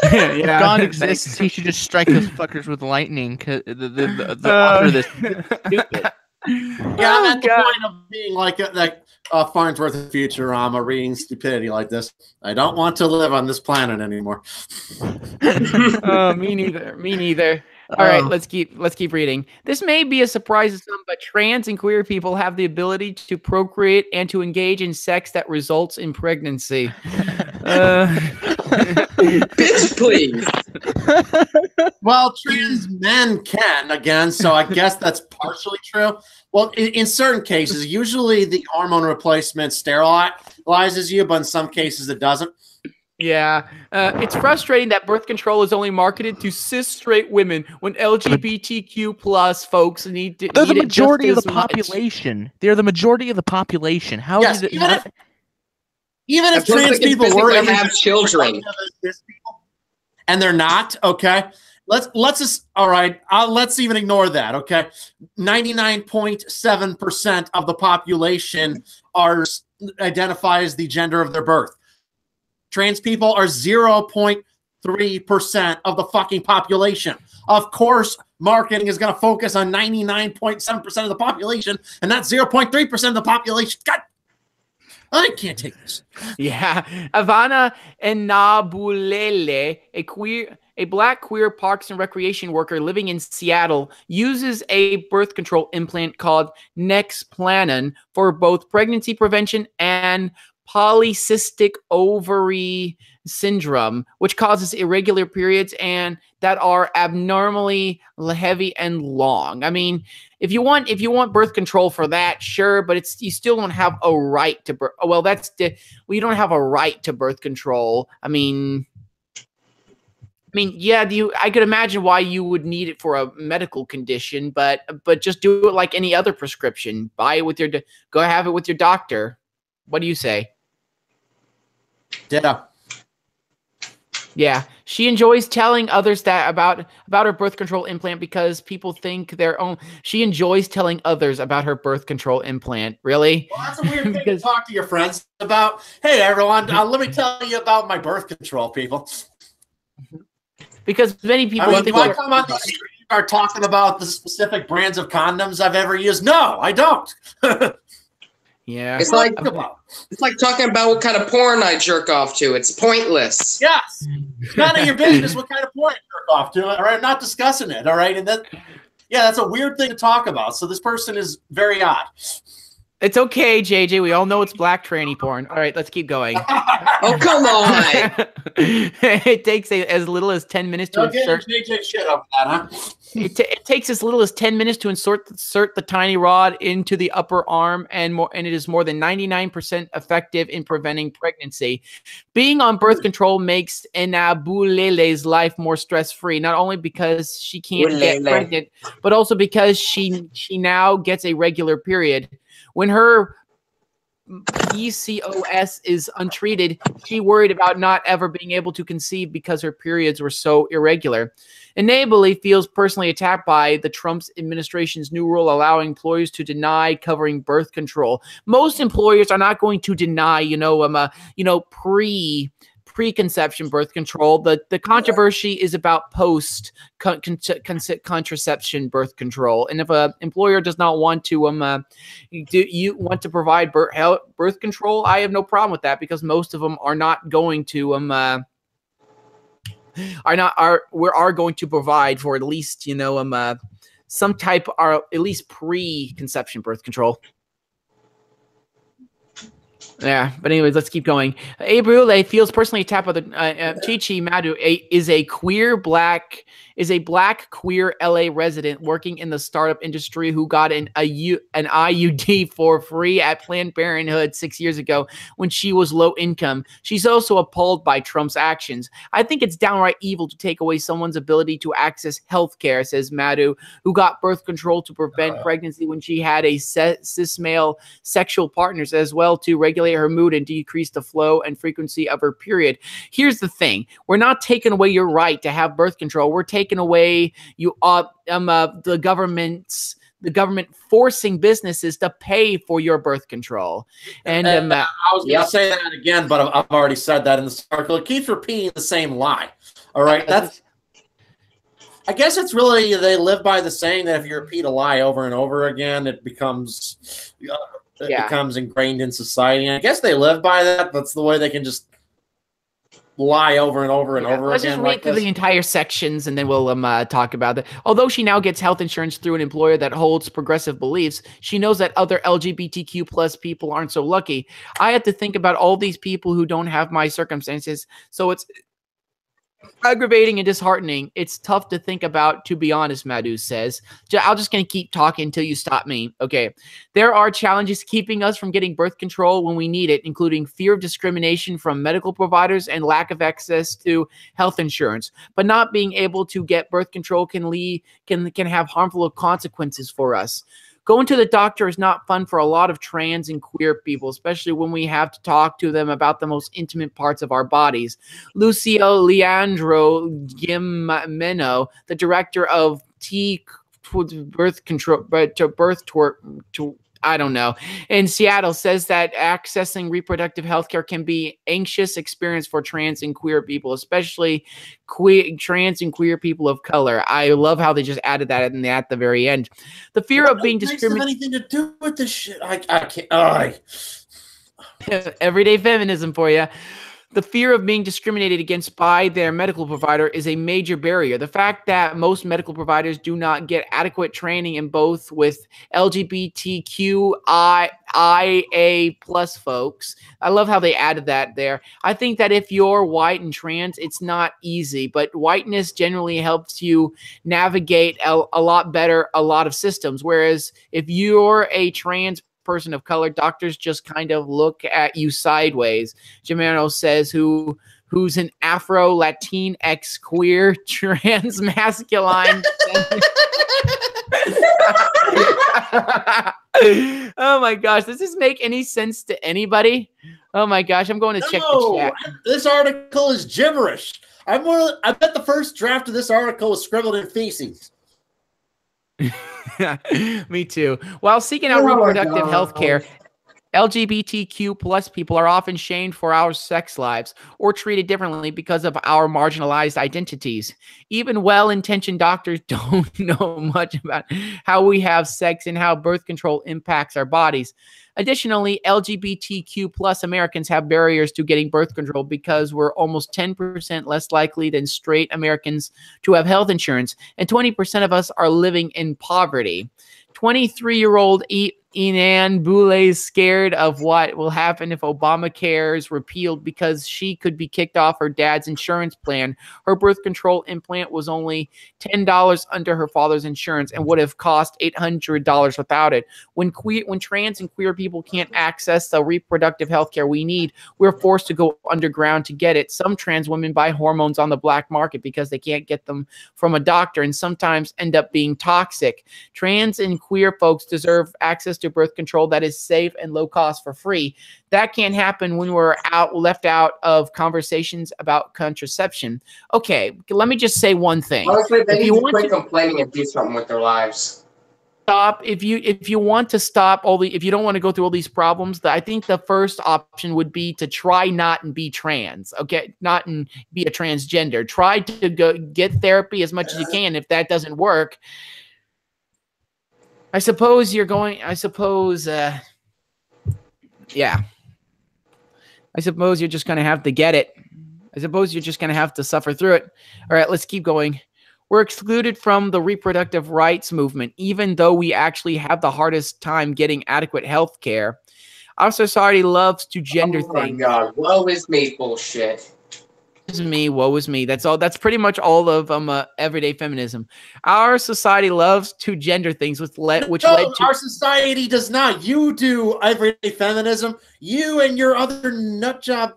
Yeah, God exists. He should just strike those fuckers with lightning. The author of this stupid. Yeah, I'm at the point of being like Farnsworth of Futurama, reading stupidity like this. I don't want to live on this planet anymore. Me neither. All right, let's keep reading. This may be a surprise to some, but trans and queer people have the ability to procreate and to engage in sex that results in pregnancy. Bitch, please. Well, trans men can, again, so I guess that's partially true. Well, in certain cases, usually the hormone replacement sterilizes you, but in some cases it doesn't. Yeah, it's frustrating that birth control is only marketed to cis straight women when LGBTQ plus folks need to. They're the majority of the population. They're the majority of the population. How yes, is it? Even if trans people were to have children, and they're not, okay. Let's just all right. Let's even ignore that. Okay, 99.7% of the population identifies the gender of their birth. Trans people are 0.3% of the fucking population. Of course, marketing is going to focus on 99.7% of the population and not 0.3% of the population. God, I can't take this. Yeah, Ivana Enabulele, a black queer parks and recreation worker living in Seattle, uses a birth control implant called Nexplanon for both pregnancy prevention and polycystic ovary syndrome, which causes irregular periods and that are abnormally heavy and long. I mean, if you want birth control for that, sure, but you still don't have a right to birth. Well, you don't have a right to birth control. I mean, mean, yeah, I could imagine why you would need it for a medical condition, but just do it like any other prescription. Buy it with go have it with your doctor. What do you say? Ditto. Yeah, she enjoys telling others that about her birth control implant because people think their own. She enjoys telling others about her birth control implant. Really? Well, that's a weird thing to talk to your friends about. Hey, everyone, let me tell you about my birth control, people. Because many people do I come on the street and start talking about the specific brands of condoms I've ever used? No, I don't. Yeah, it's like talking about what kind of porn I jerk off to. It's pointless. Yes, it's none of your business what kind of porn you jerk off to. All right, I'm not discussing it. All right, and that's a weird thing to talk about. So this person is very odd. It's okay, JJ. We all know it's black tranny porn. All right, let's keep going. Oh, come on. It takes as little as 10 minutes to insert. JJ shit up that, huh? It takes as little as 10 minutes to insert the tiny rod into the upper arm, and it is more than 99% effective in preventing pregnancy. Being on birth control makes Enabulele's life more stress-free, not only because she can't get pregnant, but also because she now gets a regular period. When her PCOS is untreated, she worried about not ever being able to conceive because her periods were so irregular. Enably feels personally attacked by the Trump administration's new rule allowing employers to deny covering birth control. Most employers are not going to deny, preconception birth control. The controversy is about post contraception birth control. And if an employer does not want to provide birth control, I have no problem with that, because most of them are not going to are going to provide for at least some type or at least preconception birth control. Yeah, but anyways, let's keep going. Abrule feels personally attacked by the Chi Madu is a black queer LA resident working in the startup industry who got an IUD for free at Planned Parenthood 6 years ago when she was low income. She's also appalled by Trump's actions. I think it's downright evil to take away someone's ability to access health care, says Madu, who got birth control to prevent pregnancy when she had a cis male sexual partners, as well to regulate her mood and decrease the flow and frequency of her period. Here's the thing. We're not taking away your right to have birth control. We're taking away the government forcing businesses to pay for your birth control. And I was going to say that again, but I've already said that in the article. It keeps repeating the same lie. All right. I guess it's really, they live by the saying that if you repeat a lie over and over again, it becomes becomes ingrained in society. And I guess they live by that. That's the way they can just lie over and over and over Let's again. Just read through the entire sections and then we'll talk about it. Although she now gets health insurance through an employer that holds progressive beliefs, she knows that other LGBTQ plus people aren't so lucky. I have to think about all these people who don't have my circumstances, so it's aggravating and disheartening. It's tough to think about, to be honest, Madhu says. I'm just going to keep talking until you stop me. Okay. There are challenges keeping us from getting birth control when we need it, including fear of discrimination from medical providers and lack of access to health insurance. But not being able to get birth control can have harmful consequences for us. Going to the doctor is not fun for a lot of trans and queer people, especially when we have to talk to them about the most intimate parts of our bodies. Lucio Leandro Gimeno, the director of birth control, I don't know, in Seattle, says that accessing reproductive health care can be anxious experience for trans and queer people, especially trans and queer people of color. I love how they just added that in at the very end. The fear of being discriminated. Anything to do with this shit? I can't. Everyday feminism for you. The fear of being discriminated against by their medical provider is a major barrier. The fact that most medical providers do not get adequate training in both with LGBTQIA plus folks. I love how they added that there. I think that if you're white and trans, it's not easy, but whiteness generally helps you navigate a lot better a lot of systems. Whereas if you're a trans person of color, doctors just kind of look at you sideways. Gimeno says, who who's an Afro, Latinx, queer, trans, masculine. Oh my gosh, does this make any sense to anybody? Oh my gosh, I'm going to check the chat. This article is gibberish. I bet the first draft of this article was scribbled in feces. Me too. While seeking out reproductive health care, LGBTQ plus people are often shamed for our sex lives or treated differently because of our marginalized identities. Even well-intentioned doctors don't know much about how we have sex and how birth control impacts our bodies. Additionally, LGBTQ plus Americans have barriers to getting birth control because we're almost 10% less likely than straight Americans to have health insurance, and 20% of us are living in poverty. 23-year-old Inan Boulay is scared of what will happen if Obamacare is repealed because she could be kicked off her dad's insurance plan. Her birth control implant was only $10 under her father's insurance and would have cost $800 without it. When trans and queer people can't access the reproductive health care we need, we're forced to go underground to get it. Some trans women buy hormones on the black market because they can't get them from a doctor and sometimes end up being toxic. Trans and queer folks deserve access to birth control that is safe and low cost for free. That can't happen when we're left out of conversations about contraception. Okay, let me just say one thing. Honestly, they need to quit complaining and do something with their lives. If you want to stop if you don't want to go through all these problems, I think the first option would be to try not and be trans. Okay, not and be a transgender. Try to go get therapy as much as you can. If that doesn't work, I suppose yeah. I suppose you're just going to have to get it. I suppose you're just going to have to suffer through it. All right, let's keep going. We're excluded from the reproductive rights movement, even though we actually have the hardest time getting adequate health care. Our society loves to gender things. Oh my God, woe is me bullshit. Woe is me. That's all. That's pretty much all of everyday feminism. Our society loves to gender things, which led to our society does not. You do everyday feminism. You and your other nut job.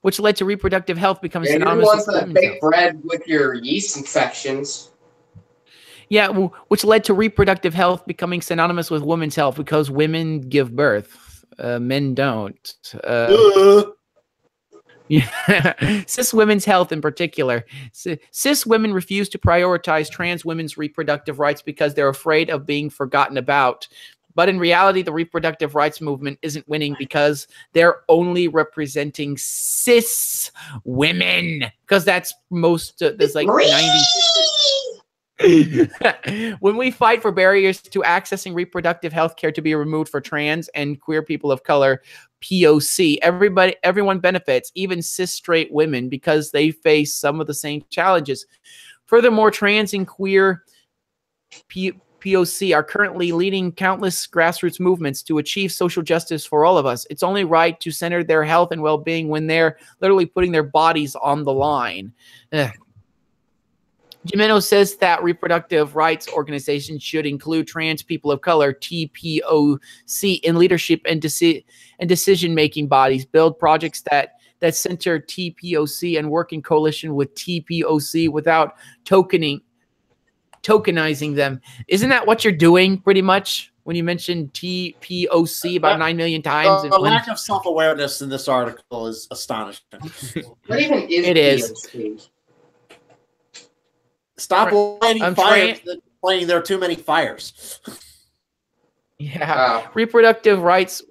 Which led to reproductive health becoming synonymous with women's health. Bake bread with your yeast infections. Yeah, which led to reproductive health becoming synonymous with women's health because women give birth, men don't. Yeah. Cis women's health in particular. Cis women refuse to prioritize trans women's reproductive rights because they're afraid of being forgotten about. But in reality, the reproductive rights movement isn't winning because they're only representing cis women. Because that's there's like 90. When we fight for barriers to accessing reproductive health care to be removed for trans and queer people of color, POC, everyone benefits, even cis straight women, because they face some of the same challenges. Furthermore, trans and queer POC are currently leading countless grassroots movements to achieve social justice for all of us. It's only right to center their health and well-being when they're literally putting their bodies on the line. Jimeno says that reproductive rights organizations should include trans people of color, TPOC, in leadership and decision-making bodies, build projects that center TPOC and work in coalition with TPOC without tokenizing them. Isn't that what you're doing pretty much when you mentioned TPOC about 9 million times? The lack of self-awareness in this article is astonishing. What even is it POC? Is. Stop lighting fires. There are too many fires. Yeah. Reproductive rights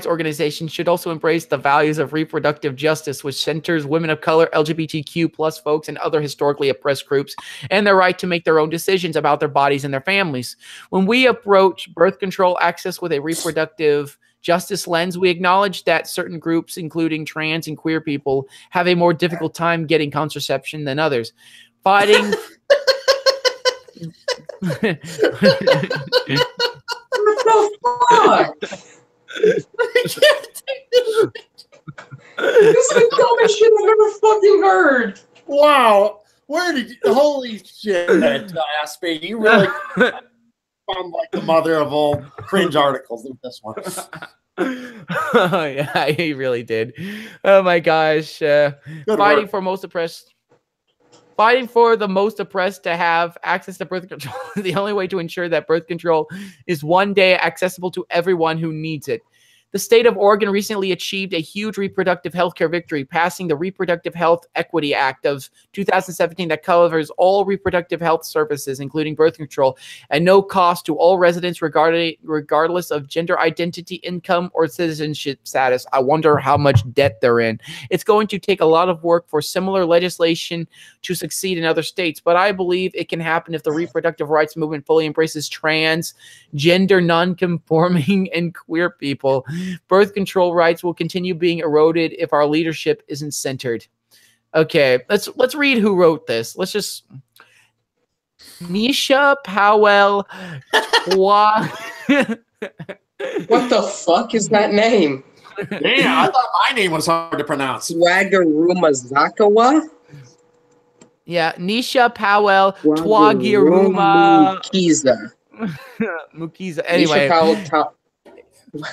organizations should also embrace the values of reproductive justice, which centers women of color, LGBTQ plus folks, and other historically oppressed groups, and their right to make their own decisions about their bodies and their families. When we approach birth control access with a reproductive justice lens, we acknowledge that certain groups, including trans and queer people, have a more difficult time getting contraception than others. Fighting. What the fuck? This is the dumbest shit I've ever fucking heard. Wow. Where did you... Holy shit, Aspie. You really found like the mother of all cringe articles in this one. Oh, yeah, he really did. Oh my gosh. Fighting for most oppressed. Fighting for the most oppressed to have access to birth control is the only way to ensure that birth control is one day accessible to everyone who needs it. The state of Oregon recently achieved a huge reproductive health care victory, passing the Reproductive Health Equity Act of 2017 that covers all reproductive health services, including birth control, at no cost to all residents regardless of gender identity, income, or citizenship status. I wonder how much debt they're in. It's going to take a lot of work for similar legislation to succeed in other states, but I believe it can happen if the reproductive rights movement fully embraces trans, gender non-conforming, and queer people. Birth control rights will continue being eroded if our leadership isn't centered. Okay, let's read who wrote this. Let's just Nisha Powell. What the fuck is that name? Damn, I thought my name was hard to pronounce. Swagaruma Zakawa? Yeah, Nisha Powell Twagiruma Mukiza. Mukiza. Anyway. Nisha Powell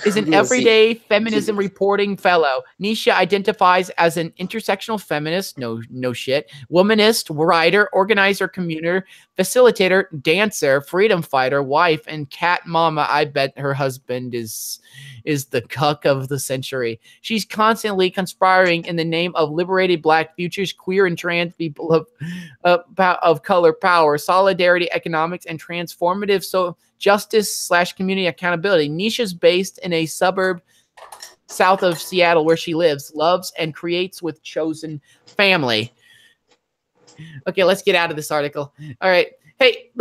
is an everyday feminism reporting fellow. Nisha identifies as an intersectional feminist, no shit, womanist, writer, organizer, commuter, facilitator, dancer, freedom fighter, wife, and cat mama. I bet her husband is the cuck of the century. She's constantly conspiring in the name of liberated Black futures, queer and trans people of color power, solidarity, economics, and transformative justice / community accountability. Nisha's based in a suburb south of Seattle where she lives, loves, and creates with chosen family. Okay, let's get out of this article. All right. Hey,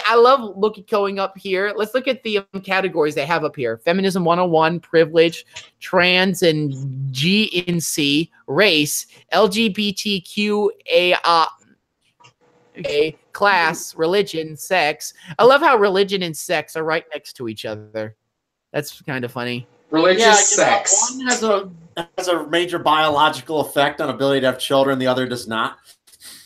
I love going up here. Let's look at the categories they have up here. Feminism 101, privilege, trans and G&C, race, LGBTQAI, class, religion, sex. I love how religion and sex are right next to each other. That's kind of funny. Religious sex. One has a major biological effect on ability to have children. The other does not.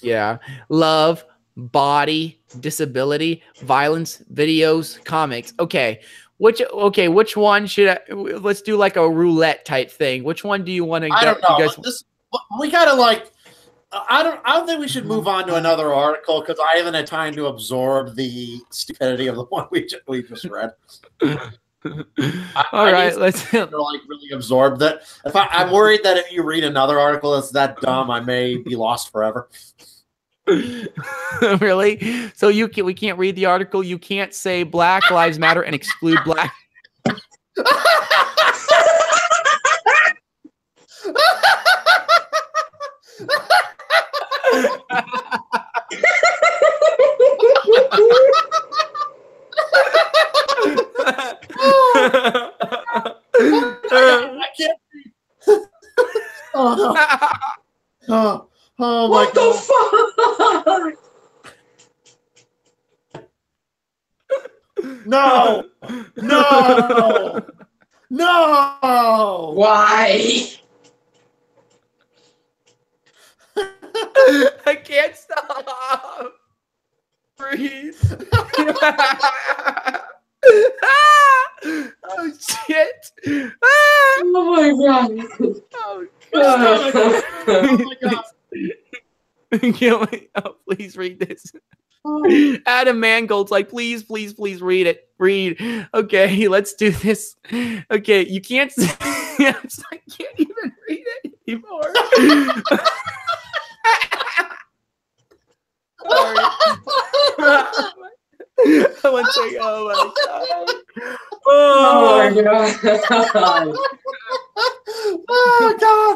Yeah. Love, body, disability, violence, videos, comics. Okay. Which one should I, let's do like a roulette type thing. Which one do you want to get? I don't know. You guys, we gotta like. I don't think we should move on to another article because I haven't had time to absorb the stupidity of the one we just read. All right, let's like really absorb that. I'm worried that if you read another article that's that dumb, I may be lost forever. Really? So we can't read the article. You can't say Black Lives Matter and exclude Black. I can't. Oh no! Oh my what God! The fuck? No! No! No! Why? I can't stop. Breathe. Oh shit! Oh my God! Oh God! Oh my God! Oh, please read this. Adam Mangold's like, please read it. Read. Okay, let's do this. Okay, you can't. I can't even read it anymore. Sorry. One second. Oh my God. Oh my God! Oh God!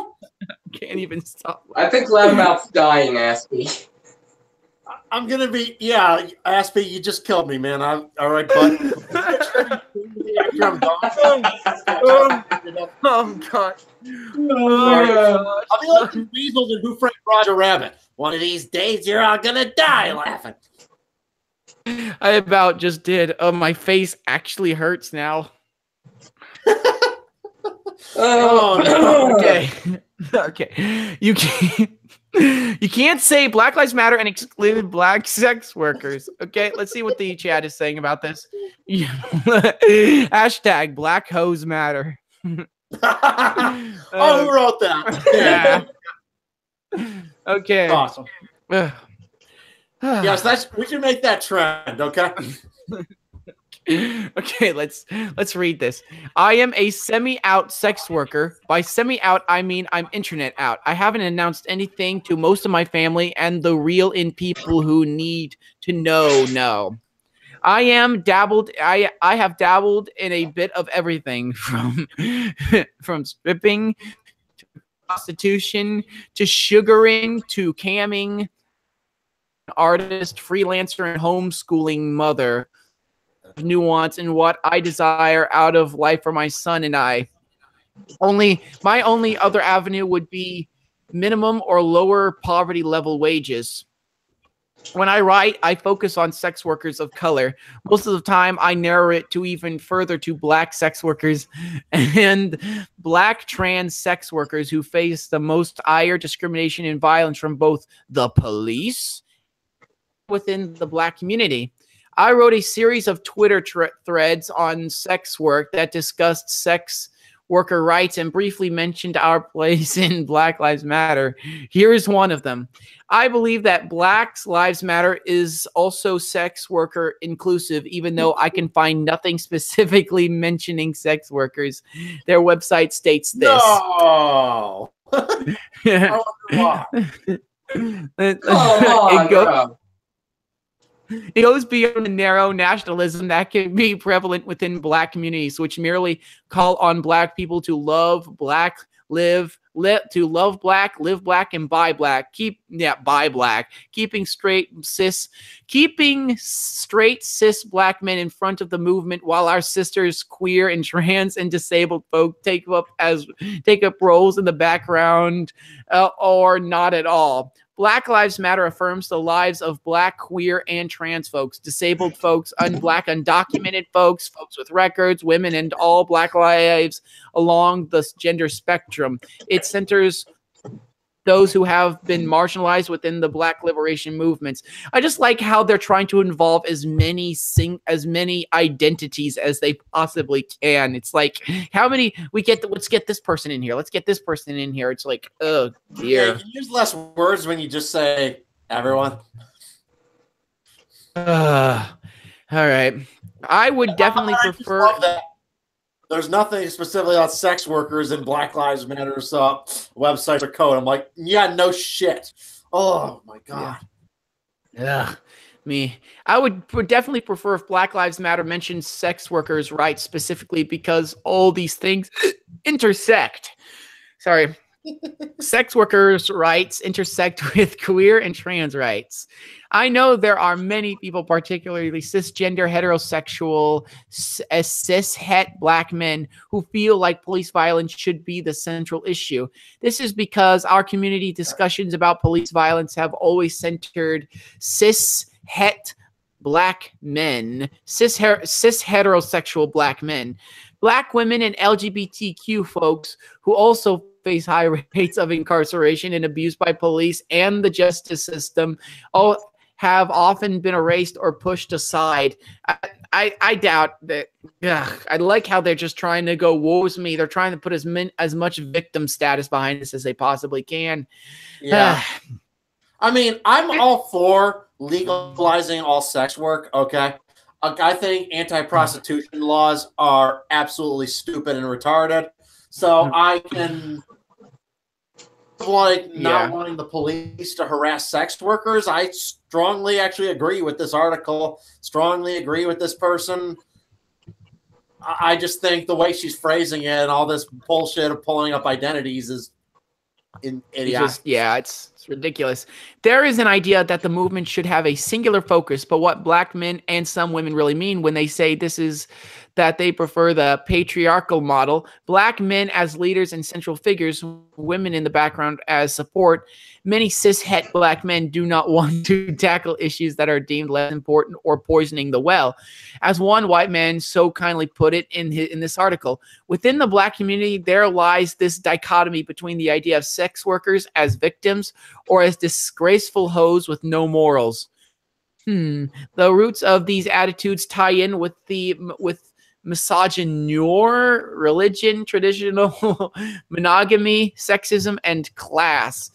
Can't even stop. I think Loudmouth's dying, Aspie. I'm gonna be Aspie, you just killed me, man. All right, bud. Oh God. I'll be like the Weasels in Who Framed Roger Rabbit. One of these days, you're all gonna die laughing. I about just did. Oh, my face actually hurts now. Oh no. Okay. Okay. You can't say Black Lives Matter and exclude Black sex workers. Okay, let's see what the chat is saying about this. Hashtag Black Hoes Matter. Oh, who wrote that? Yeah. Okay. Awesome. Yes, we should make that trend. Okay. Okay, let's read this. I am a semi-out sex worker. By semi-out, I mean I'm internet out. I haven't announced anything to most of my family, and the real in people who need to know. I have dabbled in a bit of everything from stripping to prostitution to sugaring to camming, artist, freelancer, and homeschooling mother. Nuance in what I desire out of life for my son and I. My only other avenue would be minimum or lower poverty level wages. When I write, I focus on sex workers of color. Most of the time, I narrow it to even further to black sex workers and black trans sex workers who face the most ire, discrimination, and violence from both the police within the black community. I wrote a series of Twitter threads on sex work that discussed sex worker rights and briefly mentioned our place in Black Lives Matter. Here's one of them. I believe that Black Lives Matter is also sex worker inclusive, even though I can find nothing specifically mentioning sex workers. Their website states this. No! I wonder why. It goes beyond the narrow nationalism that can be prevalent within black communities, which merely call on black people to love black, live black, and buy black. Buy black. Keeping straight cis black men in front of the movement, while our sisters, queer and trans and disabled folk, take up roles in the background or not at all. Black Lives Matter affirms the lives of black, queer, and trans folks, disabled folks, black undocumented folks, folks with records, women, and all black lives along the gender spectrum. It centers those who have been marginalized within the black liberation movements. I just like how they're trying to involve as many identities as they possibly can. It's like, how many let's get this person in here. Let's get this person in here. It's like, oh dear. Yeah, you use less words when you just say everyone. All right. I would definitely prefer that. There's nothing specifically about sex workers in Black Lives Matter's website or code. I'm like, yeah, no shit. Oh my god. Yeah. I would definitely prefer if Black Lives Matter mentioned sex workers' rights specifically, because all these things intersect. Sorry. Sex workers' rights intersect with queer and trans rights. I know there are many people, particularly cisgender, heterosexual, cis-het black men, who feel like police violence should be the central issue. This is because our community discussions about police violence have always centered cis-het black men, cis-heterosexual black men, black women, and LGBTQ folks who also face high rates of incarceration and abuse by police and the justice system, all have often been erased or pushed aside. I doubt that. I like how they're just trying to go, woe is me. They're trying to put as much victim status behind this as they possibly can. Yeah. I mean, I'm all for legalizing all sex work, okay? I think anti-prostitution laws are absolutely stupid and retarded. So I can, not wanting the police to harass sex workers. I strongly actually agree with this article, strongly agree with this person. I just think the way she's phrasing it and all this bullshit of pulling up identities is idiotic. It's ridiculous. There is an idea that the movement should have a singular focus, but what black men and some women really mean when they say this is that they prefer the patriarchal model, black men as leaders and central figures, women in the background as support. Many cis-het black men do not want to tackle issues that are deemed less important or poisoning the well. As one white man so kindly put it in this article, within the black community, there lies this dichotomy between the idea of sex workers as victims or as disgraceful hoes with no morals. The roots of these attitudes tie in with misogynoir, religion, traditional monogamy, sexism, and class.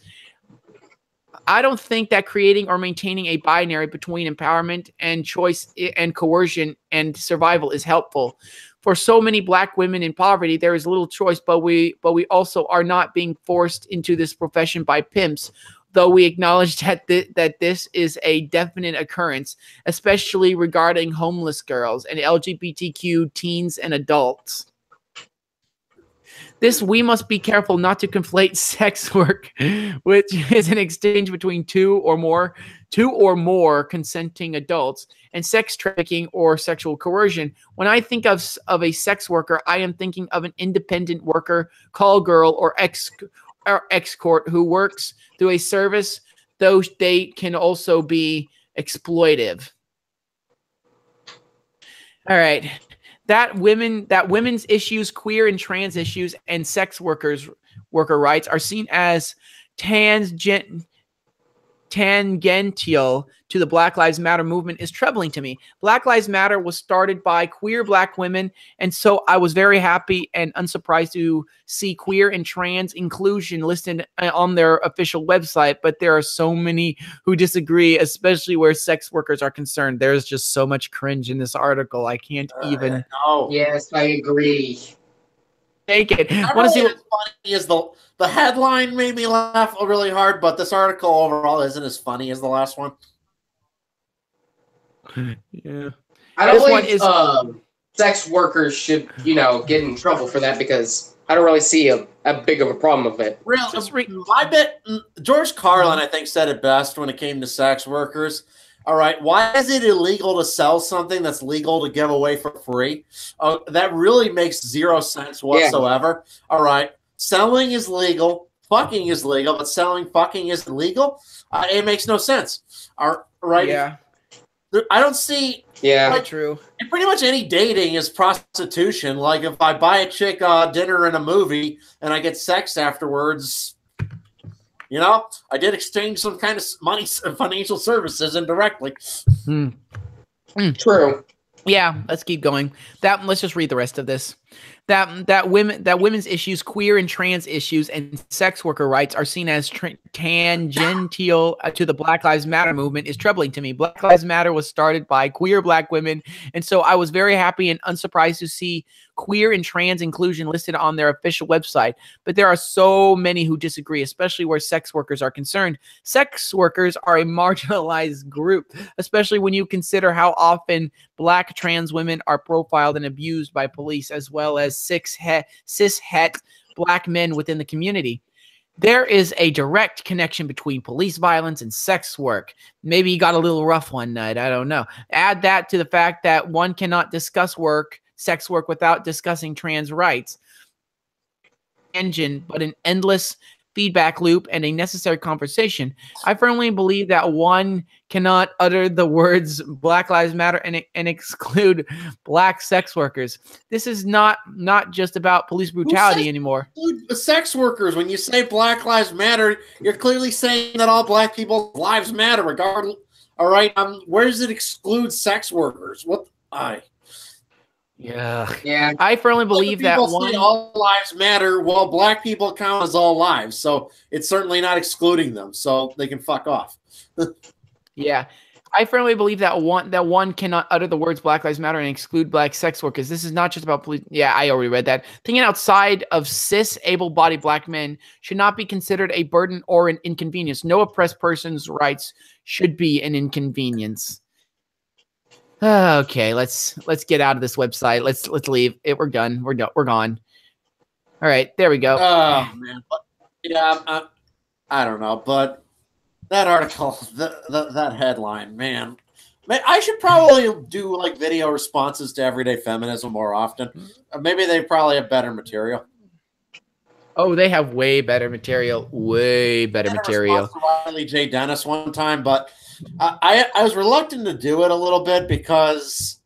I don't think that creating or maintaining a binary between empowerment and choice and coercion and survival is helpful. For so many Black women in poverty, there is little choice, but we also are not being forced into this profession by pimps, though we acknowledge that this is a definite occurrence, especially regarding homeless girls and LGBTQ teens and adults. We must be careful not to conflate sex work, which is an exchange between two or more consenting adults, and sex trafficking or sexual coercion. When I think of a sex worker, I am thinking of an independent worker, call girl, or escort who works through a service, though they can also be exploitive. All right. That women's issues, queer and trans issues, and sex worker rights are seen as tangential to the Black Lives Matter movement is troubling to me. Black Lives Matter was started by queer Black women, and so I was very happy and unsurprised to see queer and trans inclusion listed on their official website, but there are so many who disagree, especially where sex workers are concerned. There's just so much cringe in this article. I can't even... Yes, I agree. Take it. Not really as funny as the headline made me laugh really hard, but this article overall isn't as funny as the last one. Yeah, I don't believe sex workers should, get in trouble for that, because I don't really see a big of a problem with it. I bet George Carlin, I think, said it best when it came to sex workers. All right, why is it illegal to sell something that's legal to give away for free? That really makes zero sense whatsoever. Yeah. All right, selling is legal, fucking is legal, but selling fucking isn't legal? It makes no sense. All right? Yeah. I don't see... Yeah, true. Pretty much any dating is prostitution. Like, if I buy a chick dinner and a movie and I get sex afterwards... I did exchange some kind of money, financial services indirectly. True. Yeah, let's keep going. Let's just read the rest of this. That women's issues, queer and trans issues, and sex worker rights are seen as tangential to the Black Lives Matter movement is troubling to me. Black Lives Matter was started by queer Black women, and so I was very happy and unsurprised to see queer and trans inclusion listed on their official website. But there are so many who disagree, especially where sex workers are concerned. Sex workers are a marginalized group, especially when you consider how often Black trans women are profiled and abused by police, as well as cis-het Black men within the community. There is a direct connection between police violence and sex work. Maybe you got a little rough one night. I don't know. Add that to the fact that one cannot discuss sex work without discussing trans rights. But an endless feedback loop and a necessary conversation. I firmly believe that one cannot utter the words Black Lives Matter and exclude Black sex workers. This is not just about police brutality anymore. Sex workers, when you say Black Lives Matter, you're clearly saying that all Black people's lives matter, regardless. All right, where does it exclude sex workers? Yeah. I firmly believe that all lives matter. Well, Black people count as all lives, so it's certainly not excluding them. So they can fuck off. Yeah, I firmly believe that one cannot utter the words Black Lives Matter and exclude Black sex workers. This is not just about police. Yeah, I already read that. Thinking outside of cis, able-bodied Black men should not be considered a burden or an inconvenience. No oppressed person's rights should be an inconvenience. Okay, let's get out of this website. Let's leave. We're done. We're gone. All right, there we go. Oh man, yeah, I don't know, but that article, that headline, man, I should probably do like video responses to everyday feminism more often. Maybe they probably have better material. Oh, they have way better material. Way better material. To Riley J. Dennis one time, but I was reluctant to do it a little bit because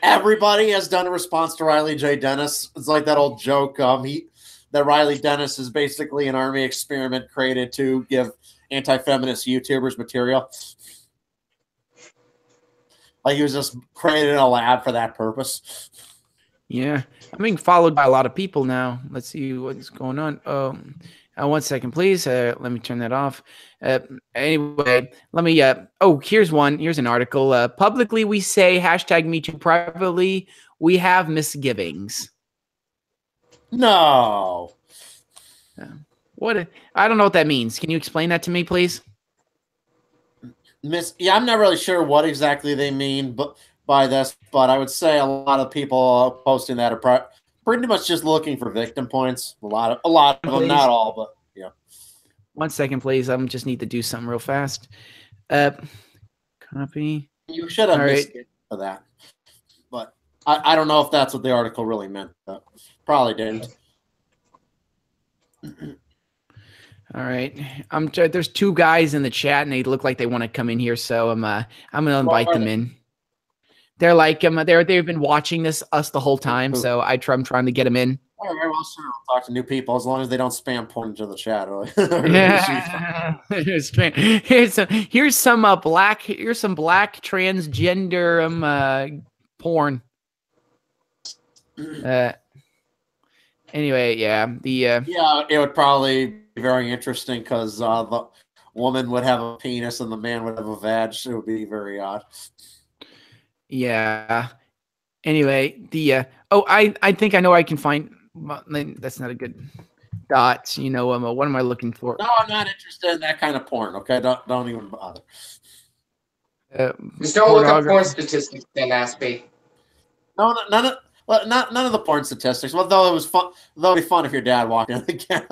everybody has done a response to Riley J. Dennis. It's like that old joke. That Riley Dennis is basically an army experiment created to give anti-feminist YouTubers material. Like he was just created in a lab for that purpose. Yeah, I'm being followed by a lot of people now. Let's see what's going on. 1 second, please. Let me turn that off. Anyway, let me. Here's one. Here's an article. Publicly, we say #MeToo. Privately, we have misgivings. No. What? I don't know what that means. Can you explain that to me, please? Yeah, I'm not really sure what exactly they mean, by this, but I would say a lot of people posting that are pretty much just looking for victim points. A lot of them, not all, but yeah. 1 second, please. I just need to do something real fast. Copy. You should have missed it for that, but I don't know if that's what the article really meant. Probably didn't. All right. There's two guys in the chat, and they look like they want to come in here, so I'm gonna invite them in. They're like they've been watching us the whole time, so I'm trying to get them in. All right, well, sure, I'll talk to new people as long as they don't spam point into the chat. Yeah. Here's some black transgender porn. Anyway, yeah, yeah, it would probably be very interesting because the woman would have a penis and the man would have a vag. It would be very odd. Yeah. Anyway, I think I know I can find. That's not a good dot. You know, what am I looking for? No, I'm not interested in that kind of porn. Okay, don't even bother. Just don't look up porn statistics, then, Aspie. No, none of the porn statistics. Well, though it was fun. Though it'd be fun if your dad walked in again.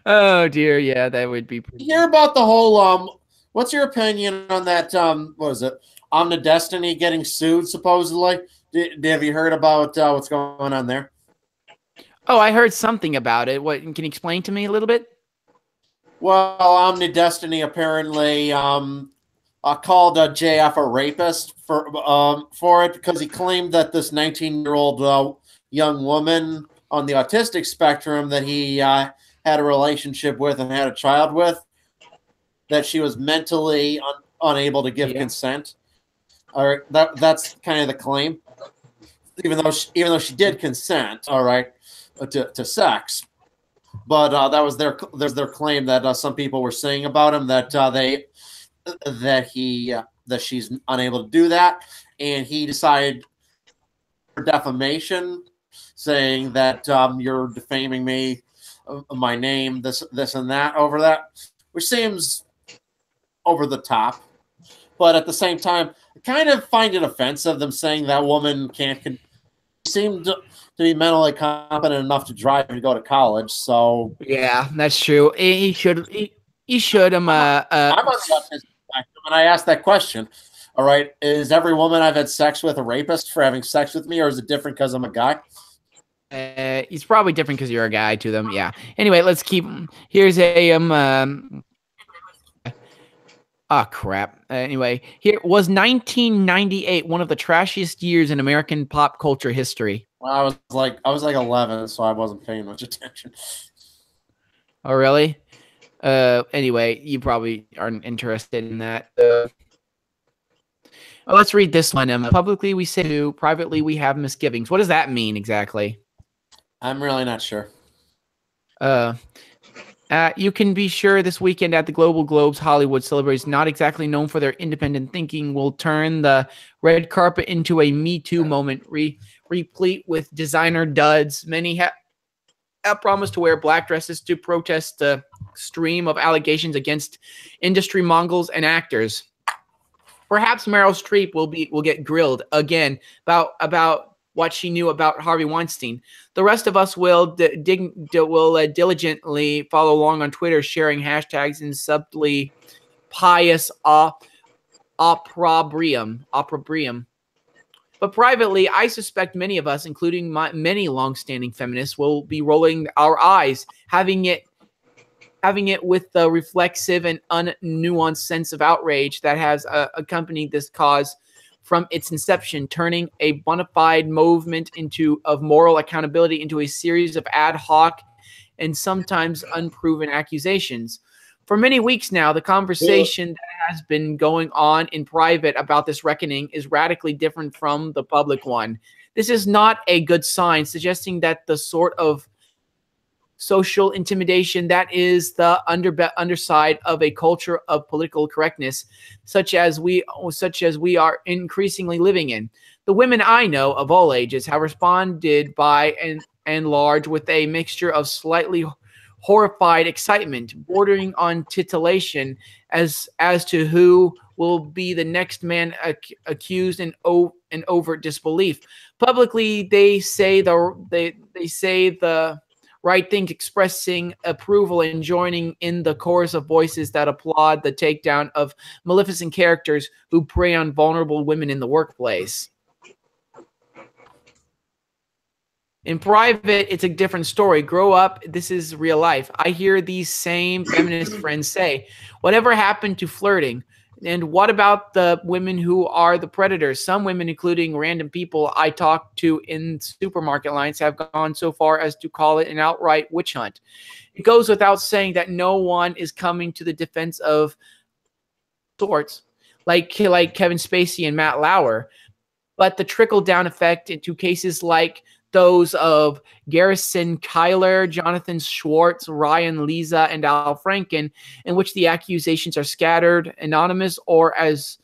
Oh dear, yeah, that would be. You hear about the whole What's your opinion on that? What is it? Omnidestiny getting sued supposedly. Have you heard about what's going on there? Oh, I heard something about it. What can you explain to me a little bit? Well, Omnidestiny apparently called JF a rapist for it because he claimed that this 19-year-old young woman on the autistic spectrum that he had a relationship with and had a child with, that she was mentally unable to give consent. All right, that's kind of the claim. Even though she did consent, all right, to sex, but that was their claim that some people were saying about him that that she's unable to do that, and he decided for defamation, saying that you're defaming me, my name, this and that over that, which seems over the top, but at the same time, I kind of find it offensive them saying that woman seemed to be mentally competent enough to drive and go to college. So yeah, that's true. He should. I'm on the autistic spectrum, and I asked that question. All right, is every woman I've had sex with a rapist for having sex with me, or is it different because I'm a guy? He's probably different because you're a guy to them. Yeah. Anyway, let's keep. Here's a Oh, crap. Anyway, here was 1998, one of the trashiest years in American pop culture history. Well, I was like 11, so I wasn't paying much attention. Oh, really? Anyway, you probably aren't interested in that. Let's read this one. Publicly, we say to, privately, we have misgivings. What does that mean exactly? I'm really not sure. You can be sure this weekend at the Global Globes, Hollywood celebrities not exactly known for their independent thinking will turn the red carpet into a Me Too moment, replete with designer duds. Many have promised to wear black dresses to protest the stream of allegations against industry mongols and actors. Perhaps Meryl Streep will get grilled again about what she knew about Harvey Weinstein. The rest of us will diligently follow along on Twitter, sharing hashtags in subtly pious opprobrium. But privately, I suspect many of us, including many longstanding feminists, will be rolling our eyes, having it with the reflexive and unnuanced sense of outrage that has accompanied this cause from its inception, turning a bona fide movement of moral accountability into a series of ad hoc and sometimes unproven accusations. For many weeks now, the conversation that has been going on in private about this reckoning is radically different from the public one. This is not a good sign, suggesting that the sort of social intimidation that is the underside of a culture of political correctness, such as we are increasingly living in. The women I know of all ages have responded by and large with a mixture of slightly horrified excitement, bordering on titillation, as to who will be the next man accused, and overt disbelief. Publicly, they say the right thing, expressing approval and joining in the chorus of voices that applaud the takedown of maleficent characters who prey on vulnerable women in the workplace. In private, it's a different story. Grow up. This is real life. I hear these same feminist friends say, whatever happened to flirting? And what about the women who are the predators? Some women, including random people I talk to in supermarket lines, have gone so far as to call it an outright witch hunt. It goes without saying that no one is coming to the defense of sorts, like Kevin Spacey and Matt Lauer, but the trickle-down effect into cases like those of Garrison Kyler, Jonathan Schwartz, Ryan Leza, and Al Franken, in which the accusations are scattered, anonymous, or, as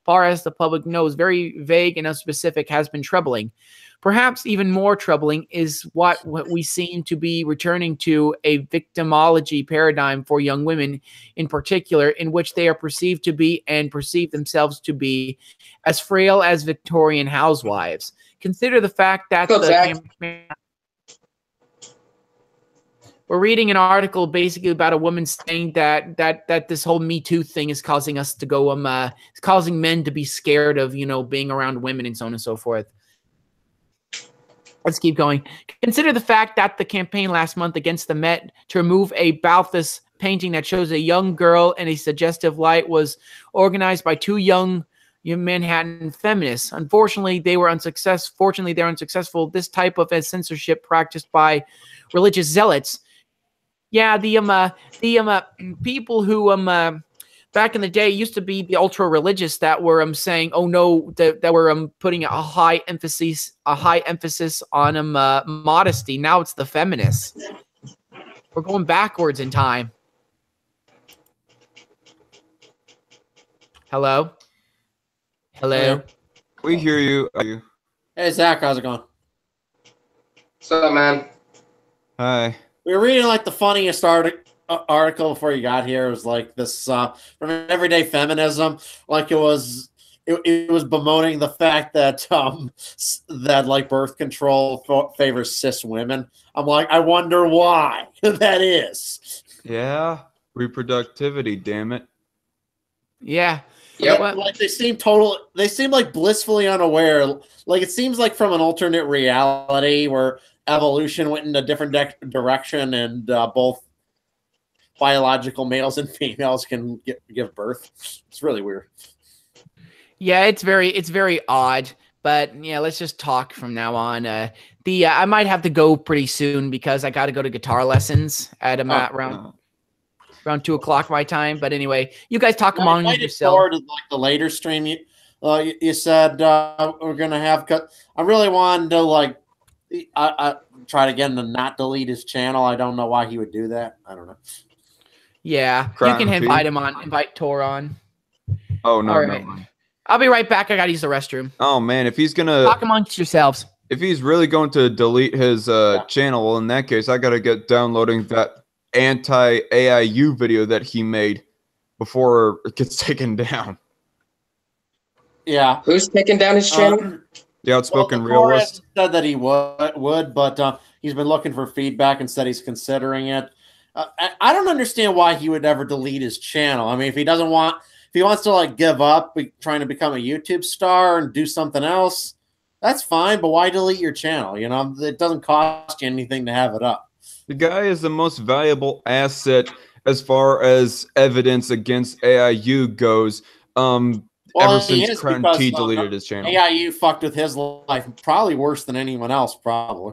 far as the public knows, very vague and unspecific, has been troubling. Perhaps even more troubling is what we seem to be returning to, a victimology paradigm for young women in particular, in which they are perceived to be and perceive themselves to be as frail as Victorian housewives. Consider the fact that we're reading an article basically about a woman saying that this whole Me Too thing is causing us to go it's causing men to be scared of being around women and so on and so forth. Let's keep going. Consider the fact that the campaign last month against the Met to remove a Balthus painting that shows a young girl in a suggestive light was organized by two young Manhattan feminists. Unfortunately, they were unsuccessful. Fortunately, they're unsuccessful. This type of censorship practiced by religious zealots. Yeah, the people who back in the day used to be the ultra religious that were saying, oh no, that were putting a high emphasis on modesty. Now it's the feminists. We're going backwards in time. Hello. Hello. We hear you. Hey, Zach, how's it going? What's up, man? Hi. We were reading like the funniest article before you got here. It was like this from Everyday Feminism. Like it was bemoaning the fact that that like birth control favors cis women. I'm like, I wonder why that is. Yeah, reproductivity. Damn it. Yeah. Yeah, like they seem like blissfully unaware. Like it seems like from an alternate reality where evolution went in a different direction, and both biological males and females can give birth. It's really weird. Yeah, it's very odd. But yeah, let's just talk from now on. I might have to go pretty soon because I got to go to guitar lessons at around 2:00 my time. But anyway, you guys talk among yourself. Forward to like the later stream, you said we're gonna have cut. I really wanted to like, I try to get him to not delete his channel. I don't know why he would do that. I don't know. Yeah, you can invite Tor on. Oh no, all right. No. I'll be right back. I gotta use the restroom. Oh man, if he's gonna talk amongst yourselves. If he's really going to delete his channel, well, in that case, I gotta get downloading that anti-AIU video that he made before it gets taken down. Yeah. Who's taking down his channel? The Outspoken Realist said that he would, but he's been looking for feedback and said he's considering it. I don't understand why he would ever delete his channel. I mean, if he wants to like give up trying to become a YouTube star and do something else, that's fine, but why delete your channel? It doesn't cost you anything to have it up. The guy is the most valuable asset as far as evidence against AIU goes. Ever since Crown T deleted his channel. AIU fucked with his life probably worse than anyone else, probably.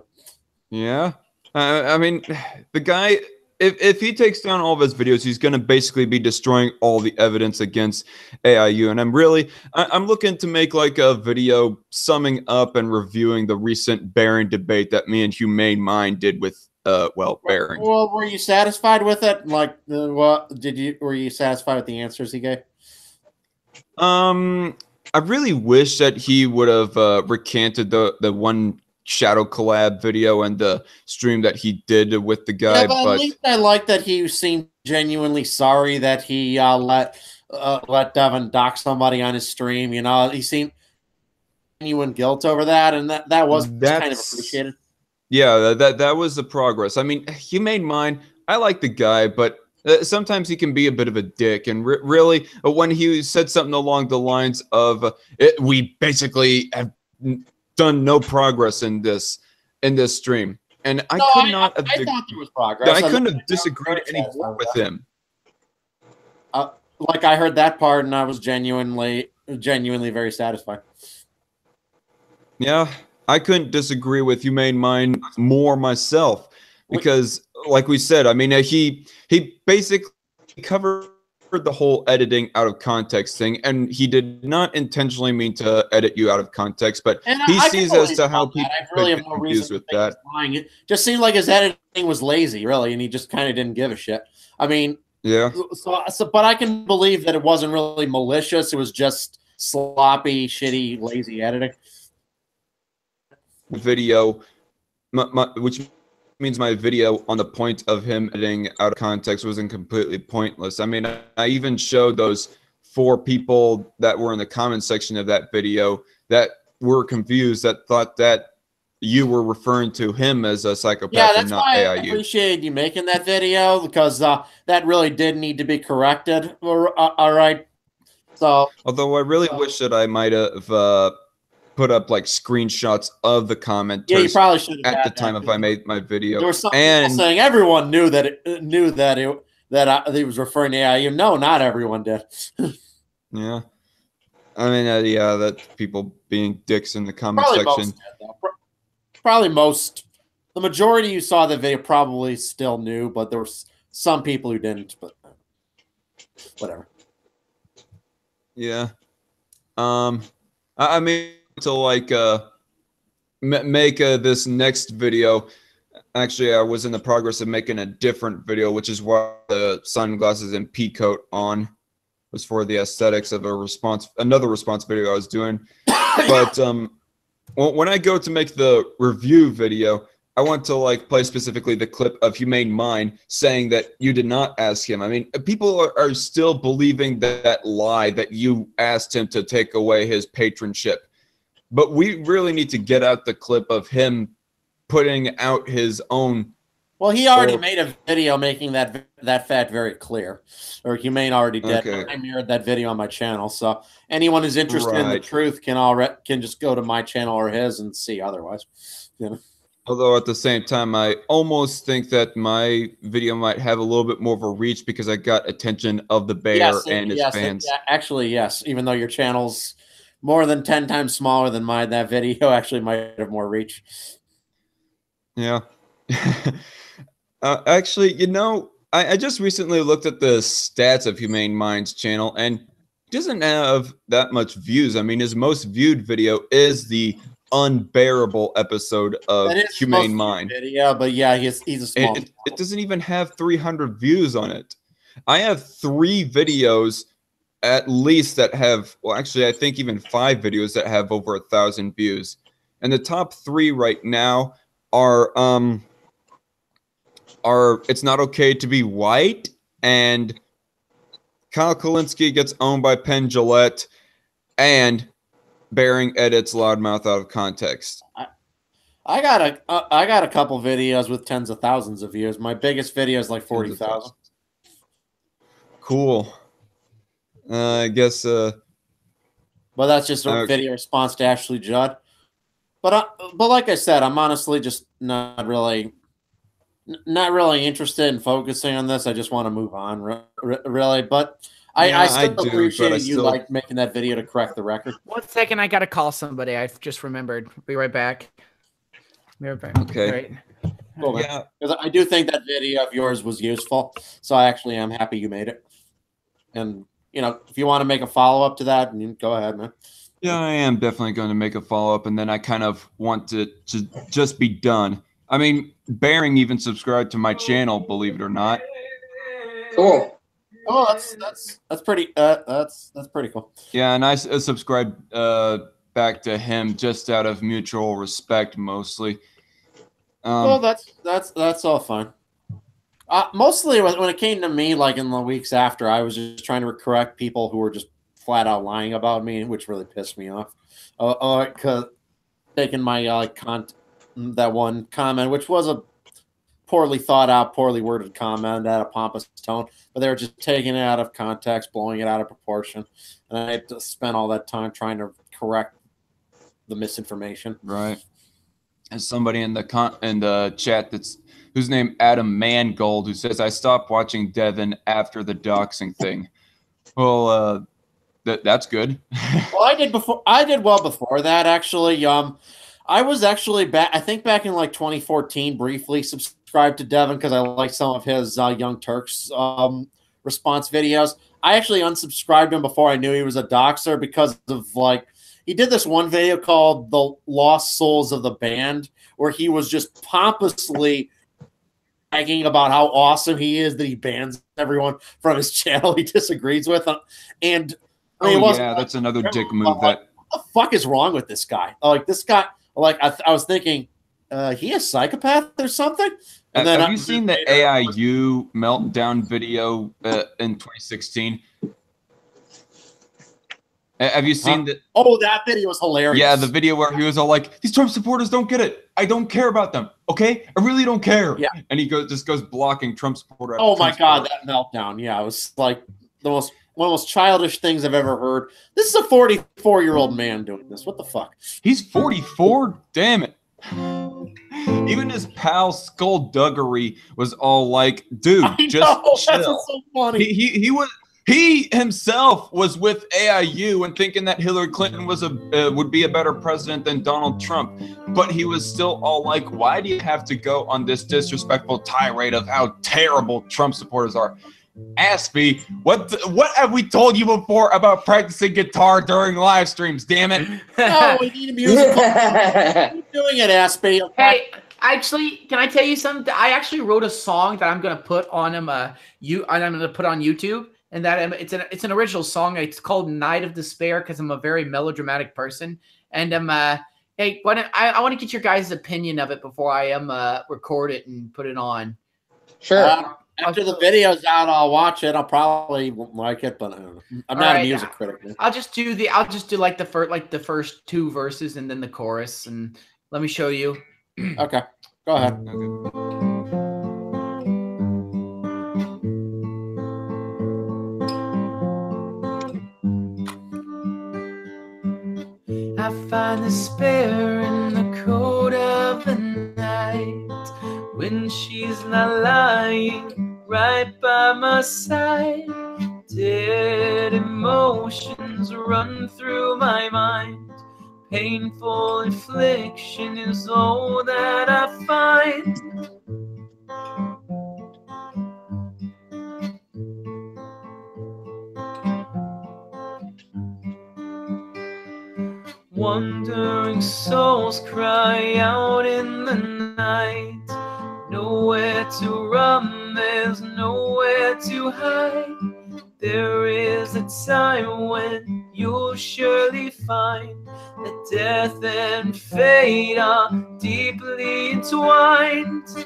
Yeah. I mean, the guy if he takes down all of his videos, he's going to basically be destroying all the evidence against AIU. And I'm looking to make like a video summing up and reviewing the recent Bearing debate that me and Humane Mind did with Bearing. Well, were you satisfied with it? Like, were you satisfied with the answers he gave? I really wish that he would have recanted the one Shadow collab video and the stream that he did with the guy. Yeah, but at least I like that he seemed genuinely sorry that he let Devin dox somebody on his stream. You know, he seemed genuine guilt over that, and that was kind of appreciated. Yeah, that was the progress. I mean, Humane Mind, I like the guy, but sometimes he can be a bit of a dick. And really, when he said something along the lines of, "We basically have done no progress in this stream," and I could not have. I thought there was progress. I couldn't have disagreed any more with him. Like I heard that part, and I was genuinely very satisfied. Yeah, I couldn't disagree with Humane Mind more myself, because, like we said, I mean, he basically covered the whole editing out of context thing, and he did not intentionally mean to edit you out of context, but he sees as to how people really get confused with that. It just seemed like his editing was lazy, really, and he just kind of didn't give a shit. I mean, yeah. So, but I can believe that it wasn't really malicious. It was just sloppy, shitty, lazy editing. Video, which means my video on the point of him editing out of context wasn't completely pointless. I mean, I even showed those 4 people that were in the comment section of that video that were confused, that thought that you were referring to him as a psychopath and not AIU. I appreciated you making that video, because that really did need to be corrected. All right. So, although I really wish that I might have put up like screenshots of the commenters. Yeah, you probably should have at the time if I made my video. There was some people saying everyone knew that he was referring to AIU. No, not everyone did. Yeah, I mean, yeah, that people being dicks in the comment section. The majority who saw the video probably still knew, but there were some people who didn't. But whatever. Yeah. I mean, to like make this next video. Actually, I was in the progress of making a different video, which is why the sunglasses and pea coat on was for the aesthetics of another response video I was doing. But when I go to make the review video, I want to like play specifically the clip of Humane Mind saying that you did not ask him. I mean, people are still believing that lie that you asked him to take away his patronship. But we really need to get out the clip of him putting out his own. Well, he already made a video making that fact very clear, or Humane already did. Okay. I mirrored that video on my channel, so anyone who's interested in the truth can just go to my channel or his and see otherwise. You know? Although at the same time, I almost think that my video might have a little bit more of a reach because I got attention of the bear and his fans. Actually, yes. Even though your channel's more than 10 times smaller than mine, that video actually might have more reach. Yeah. Actually, you know, I just recently looked at the stats of Humane Mind's channel, and he doesn't have that much views. I mean, his most viewed video is the unbearable episode of Humane Mind video, but yeah, he's a small. It doesn't even have 300 views on it. I have 3 videos at least that have, well, actually, I think even 5 videos that have over 1,000 views, and the top 3 right now are It's Not Okay to Be White and Kyle Kalinske Gets Owned by Penn Jillette and Bearing Edits Loudmouth Out of Context. I got a couple videos with tens of thousands of views. My biggest video is like 40,000. Cool. I guess. But that's just a video response to Ashley Judd. But like I said, I'm honestly just not really interested in focusing on this. I just want to move on, really. But I still appreciate you like making that video to correct the record. 1 second, I gotta call somebody. I just remembered. Be right back. Okay. All right. Cool, man. Yeah. Because I do think that video of yours was useful, so I actually am happy you made it. And you know, if you want to make a follow up to that, you go ahead, man. Yeah, I am definitely going to make a follow up, and then I kind of want to just be done. I mean, Bearing even subscribed to my channel, believe it or not. Cool. Oh, that's pretty that's pretty cool. Yeah, and I subscribed back to him just out of mutual respect, mostly. Well, that's all fine. Mostly when it came to me, like in the weeks after, I was just trying to correct people who were just flat out lying about me, which really pissed me off. Because taking my that one comment, which was a poorly thought out, poorly worded comment at a pompous tone, but they were just taking it out of context, blowing it out of proportion, and I had to spend all that time trying to correct the misinformation. Right. And somebody in the chat whose name Adam Mangold, who says, I stopped watching Devin after the doxing thing. Well, that's good. Well, I did well before that, actually. I was actually I think back in like 2014, briefly subscribed to Devin because I liked some of his Young Turks response videos. I actually unsubscribed him before I knew he was a doxer because of like, he did this one video called The Lost Souls of the Band, where he was just pompously bragging about how awesome he is that he bans everyone from his channel he disagrees with. And I mean, that's another dick move. What the fuck is wrong with this guy? Like, this guy, like, I was thinking, he a psychopath or something? And then have you seen the AIU meltdown video in 2016? Have you seen that? Oh, that video was hilarious. Yeah, the video where he was all like, "These Trump supporters don't get it. I don't care about them. Okay, I really don't care." Yeah, and he just goes blocking Trump supporter. Oh my god, that meltdown! Yeah, it was like one of the most childish things I've ever heard. This is a 44-year-old man doing this. What the fuck? He's 44. Damn it. Even his pal Skullduggery was all like, "Dude, just chill." That's so funny. He himself was with AIU and thinking that Hillary Clinton was would be a better president than Donald Trump, but he was still all like, "Why do you have to go on this disrespectful tirade of how terrible Trump supporters are?" Aspie, what have we told you before about practicing guitar during live streams? Damn it! No, we need a musical. Keep doing it, Aspie. Okay? Hey, actually, can I tell you something? I actually wrote a song that I'm gonna put on I'm gonna put on YouTube. And that it's an original song. It's called "Night of Despair" because I'm a very melodramatic person. And hey, I want to get your guys' opinion of it before I record it and put it on. Sure. After the video's out, I'll watch it. I'll probably won't like it, but I don't know. I'm not a music critic. Man. I'll just do like the first two verses and then the chorus, and let me show you. Okay, go ahead. Okay. I find despair in the cold of the night when she's not lying right by my side. Dead emotions run through my mind. Painful infliction is all that I find. Wandering souls cry out in the night. Nowhere to run, there's nowhere to hide. There is a time when you'll surely find that death and fate are deeply entwined.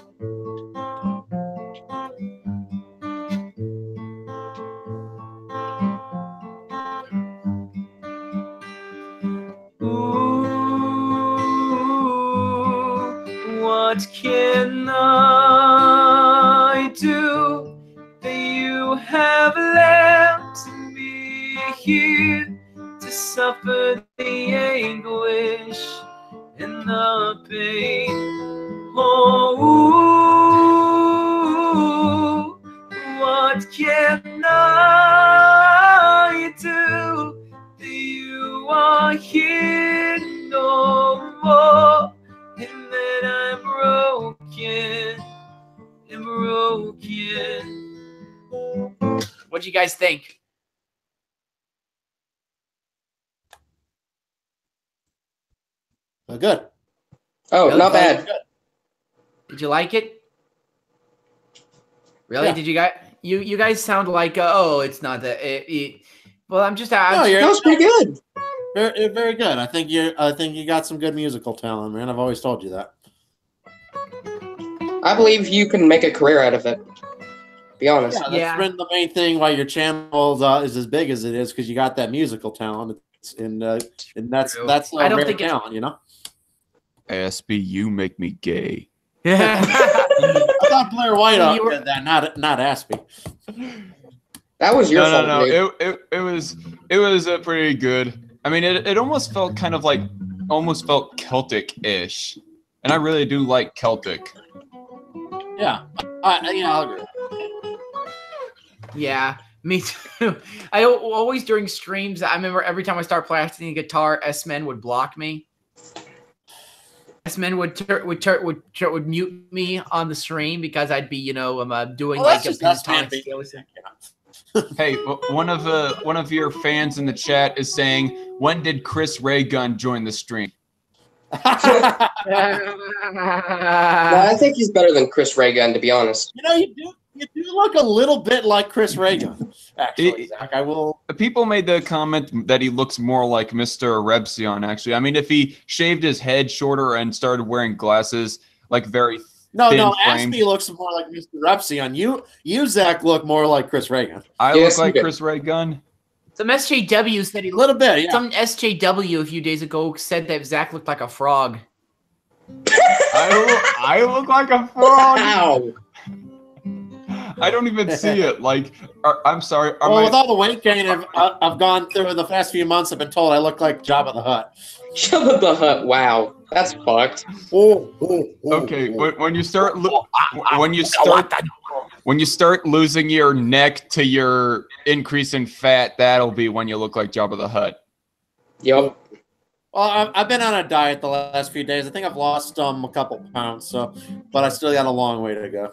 What can I do that you have left me here to suffer the anguish and the pain? Oh, what can I do that you are here no more? And that I'm broken What do you guys think? Good. Oh, Really? not bad. Did you like it? Really? Yeah. Did you guys? You guys sound like oh, it's not that. Well, I'm just. No, That was pretty good. Very good. I think you got some good musical talent, man. I've always told you that. I believe you can make a career out of it. Be honest. Yeah, that's been the main thing why your channel is as big as it is, because you got that musical talent, and that's I don't rare think talent, you know. Aspie, you make me gay. Yeah. I thought Blair White did that, not Aspie. That was your fault. No. It was pretty good. I mean, it almost felt kind of like Celtic-ish, and I really do like Celtic. Yeah, I'll agree. Yeah, me too. I always during streams. I remember every time I start practicing guitar, S-Men would block me. S-Men would mute me on the stream because I'd be doing like a pentatonic scale. Hey, one of your fans in the chat is saying, when did Chris Ray Gun join the stream? No, I think he's better than Chris Ray Gun, to be honest. You know, you do look a little bit like Chris Ray Gun, actually, Zach. I will. People made the comment that he looks more like Mr. Rebsion, actually. I mean, if he shaved his head shorter and started wearing glasses, like very No, thin-framed. Aspie looks more like Mr. Rebsion. You, Zach, look more like Chris Ray Gun. I look like Chris Ray Gun. Some SJW said he a little bit. Yeah. Some SJW a few days ago said that Zach looked like a frog. I look like a frog. Ow. I don't even see it. Like, I'm sorry. Well, with all the weight gain I've gone through in the past few months, I've been told I look like Jabba the Hutt. Jabba the Hutt. Wow, that's fucked. Okay, when you start losing your neck to your increase in fat, that'll be when you look like Jabba the Hutt. Yep. Well, I've been on a diet the last few days. I think I've lost a couple pounds, but I still got a long way to go.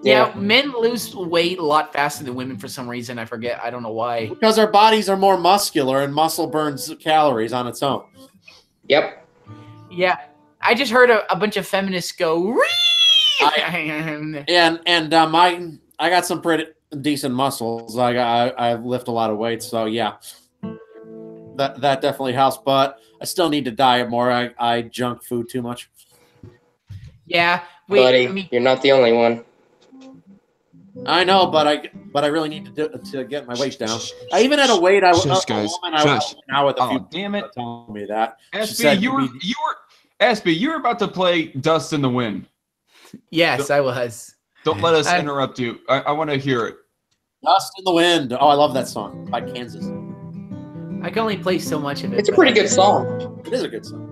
Yeah, men lose weight a lot faster than women for some reason. I forget. I don't know why. Because our bodies are more muscular, and muscle burns calories on its own. Yep. Yeah, I just heard a bunch of feminists go. I got some pretty decent muscles. I lift a lot of weight, so yeah, that definitely helps. But I still need to diet more. I junk food too much. Yeah, buddy, you're not the only one. I know, but I really need to get my weight down. I even had a weight. Guys. Now with a few damn it, telling me that. Aspie, you were about to play "Dust in the Wind." Yes, I was. Don't let us interrupt you. I want to hear it. Dust in the Wind. Oh, I love that song by Kansas. I can only play so much of it. It's a pretty good song. It is a good song.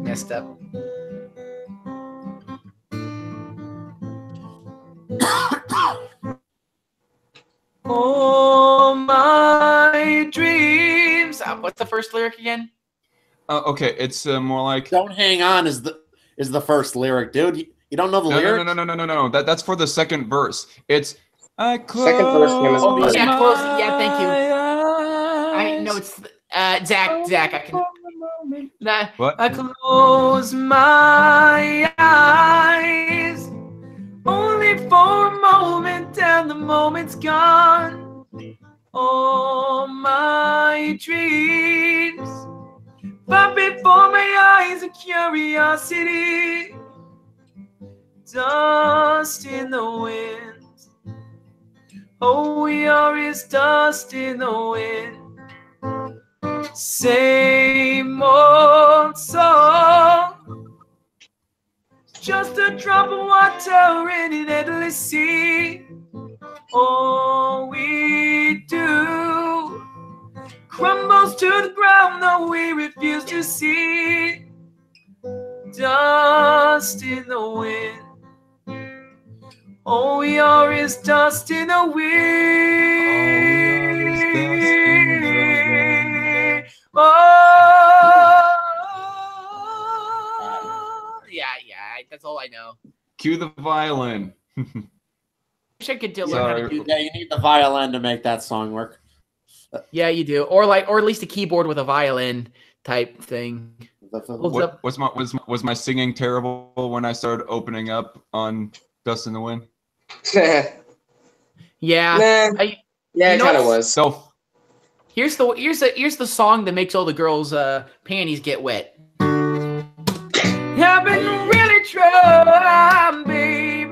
Messed up. Oh, my dreams. What's the first lyric again? Okay, it's more like "Don't Hang On" is the first lyric, dude. You don't know the lyric? No. That's for the second verse. It's I close second verse. Yeah, close. Yeah, thank you. I know it's Zach. I can. What? I close my eyes only for a moment, and the moment's gone. All my dreams, but before my eyes a curiosity, dust in the wind. All we are is dust in the wind. Same old song, just a drop of water in an endless sea. All we do crumbles to the ground, though we refuse to see. Dust in the wind. All we are is dust in the wind. Oh, yeah, that's all I know. cue the violin. wish I could learn how to do that. Yeah, you need the violin to make that song work. Yeah, you do, or at least a keyboard with a violin type thing. Was my singing terrible when I started opening up on Dust in the Wind? Yeah, Nah. It kind of was. So here's the song that makes all the girls' panties get wet. I've been really trying, baby.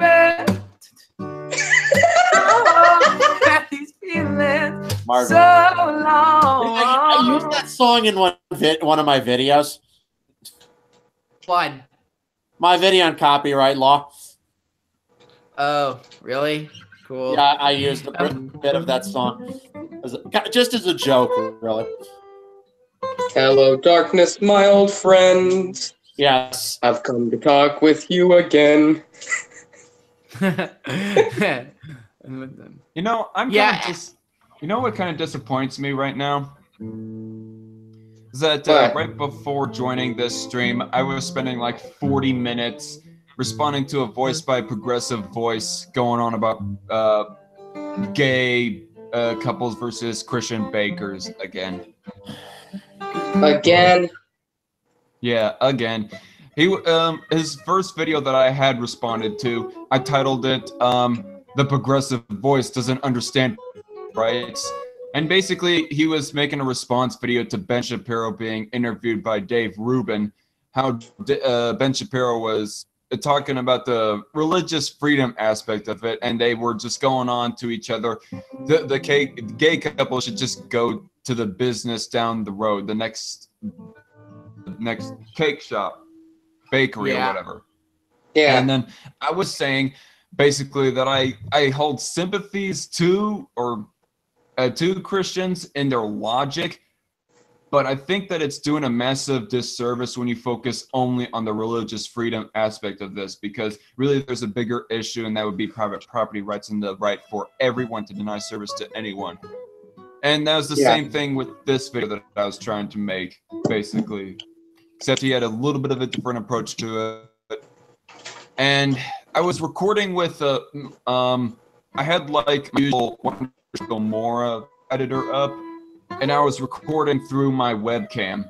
Got these feelings so long. I used that song in one of my videos. What? My video on copyright law. Oh, really? Cool. Yeah, I used a bit of that song just as a joke, really. Hello, darkness, my old friend. Yes, I've come to talk with you again. you know, you know what kind of disappoints me right now? Is that right before joining this stream, I was spending like 40 minutes responding to a voice by Progressive Voice going on about gay couples versus Christian bakers again. Again? Yeah, again. His first video that I had responded to, I titled it "The Progressive Voice Doesn't Understand Rights," and basically he was making a response video to Ben Shapiro being interviewed by Dave Rubin, how Ben Shapiro was talking about the religious freedom aspect of it, and they were just going on to each other. The gay couple should just go to the business down the road, the next cake shop, bakery, or whatever. Yeah. And then I was saying basically that I hold sympathies to Christians in their logic, but I think that it's doing a massive disservice when you focus only on the religious freedom aspect of this, because really there's a bigger issue, and that would be private property rights and the right for everyone to deny service to anyone. And that was the same thing with this video that I was trying to make, basically, except he had a little bit of a different approach to it. And I was recording with I had like my usual Filmora editor up, and I was recording through my webcam.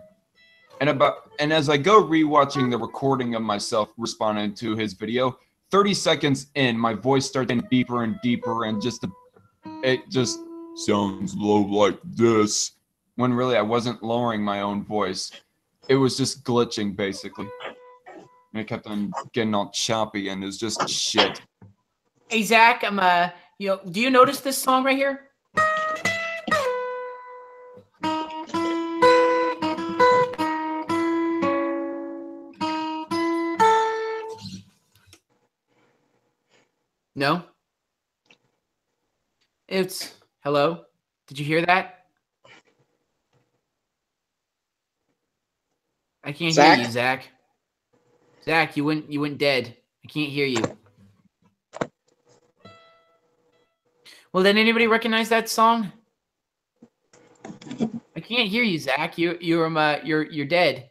And as I go rewatching the recording of myself responding to his video, 30 seconds in, my voice started getting deeper and deeper, and it just sounds low like this, when really I wasn't lowering my own voice. It was just glitching, basically. And it kept on getting all choppy, and it was just shit. Hey, Zach, do you notice this song right here? No? Hello? Did you hear that? I can't hear you, Zach. Zach, you went dead. I can't hear you. Well, did anybody recognize that song? I can't hear you, Zach. You're dead.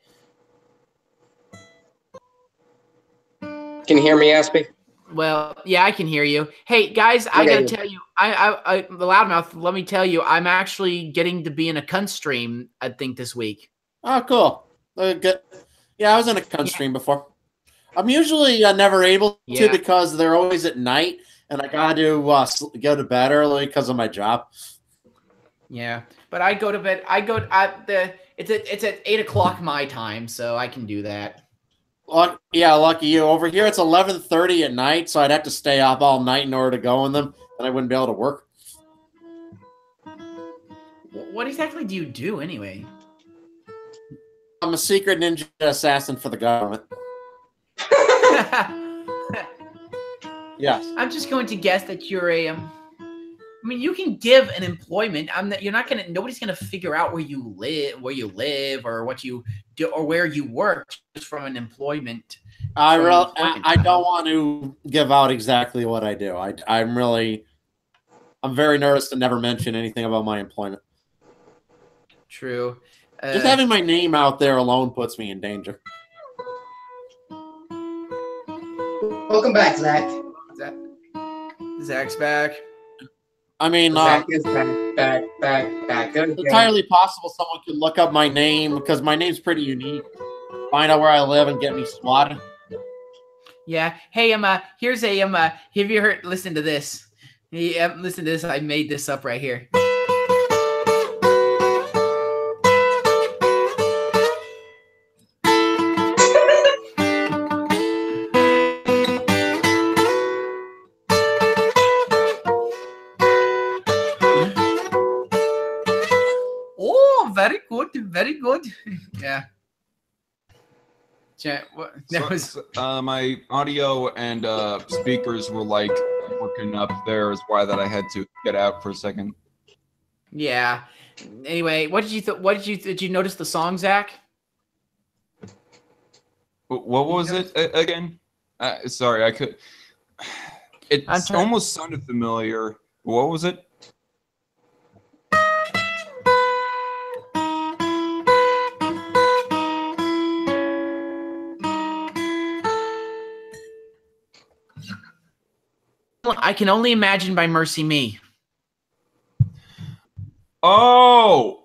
Can you hear me, Aspie? Well, yeah, I can hear you. Hey, guys, I gotta tell you, the loudmouth. Let me tell you, I'm actually getting to be in a cunt stream, I think, this week. Oh, cool. Good. Yeah, I was in a cunt stream before. I'm usually never able to because they're always at night, and I got to go to bed early because of my job. Yeah, but I go to bed. It's at 8 o'clock my time, so I can do that. Lucky you. Over here, it's 11:30 at night, so I'd have to stay up all night in order to go in them, and I wouldn't be able to work. What exactly do you do, anyway? I'm a secret ninja assassin for the government. Yes. I'm just going to guess that you're I mean, you can give an employment. Nobody's gonna figure out where you live, or what you do, or where you work just from an employment. I don't want to give out exactly what I do. I'm very nervous to never mention anything about my employment. True. Just having my name out there alone puts me in danger. Welcome back, Zach. Zach's back. I mean, Zach is back. It's entirely possible someone could look up my name because my name's pretty unique. Find out where I live and get me swatted. Yeah. Hey, here's a have you heard? Listen to this. Yeah, listen to this. I made this up right here. Oh, very good, very good. Yeah. My audio and speakers were like working up there is why that I had to get out for a second. Yeah. Anyway, what did you did you notice the song, Zach? What was it again? Sorry, I could. It almost sounded familiar. What was it? I Can Only Imagine by Mercy Me. Oh,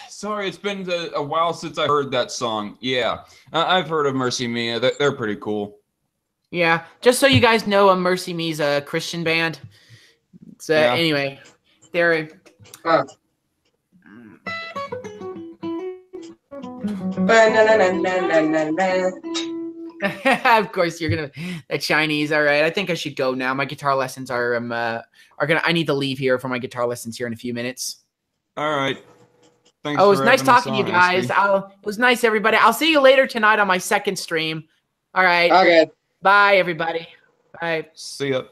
sorry, it's been a while since I heard that song. Yeah, I've heard of Mercy Me. They're pretty cool. Yeah, just so you guys know, Mercy Me's a Christian band. So anyway, they're. Of course, you're gonna the Chinese. All right, I think I should go now. My guitar lessons are gonna. I need to leave here for my guitar lessons here in a few minutes. All right. Thanks. Oh, it was nice talking to you guys. It was nice, everybody. I'll see you later tonight on my second stream. All right. Okay. Bye, everybody. Bye. See ya.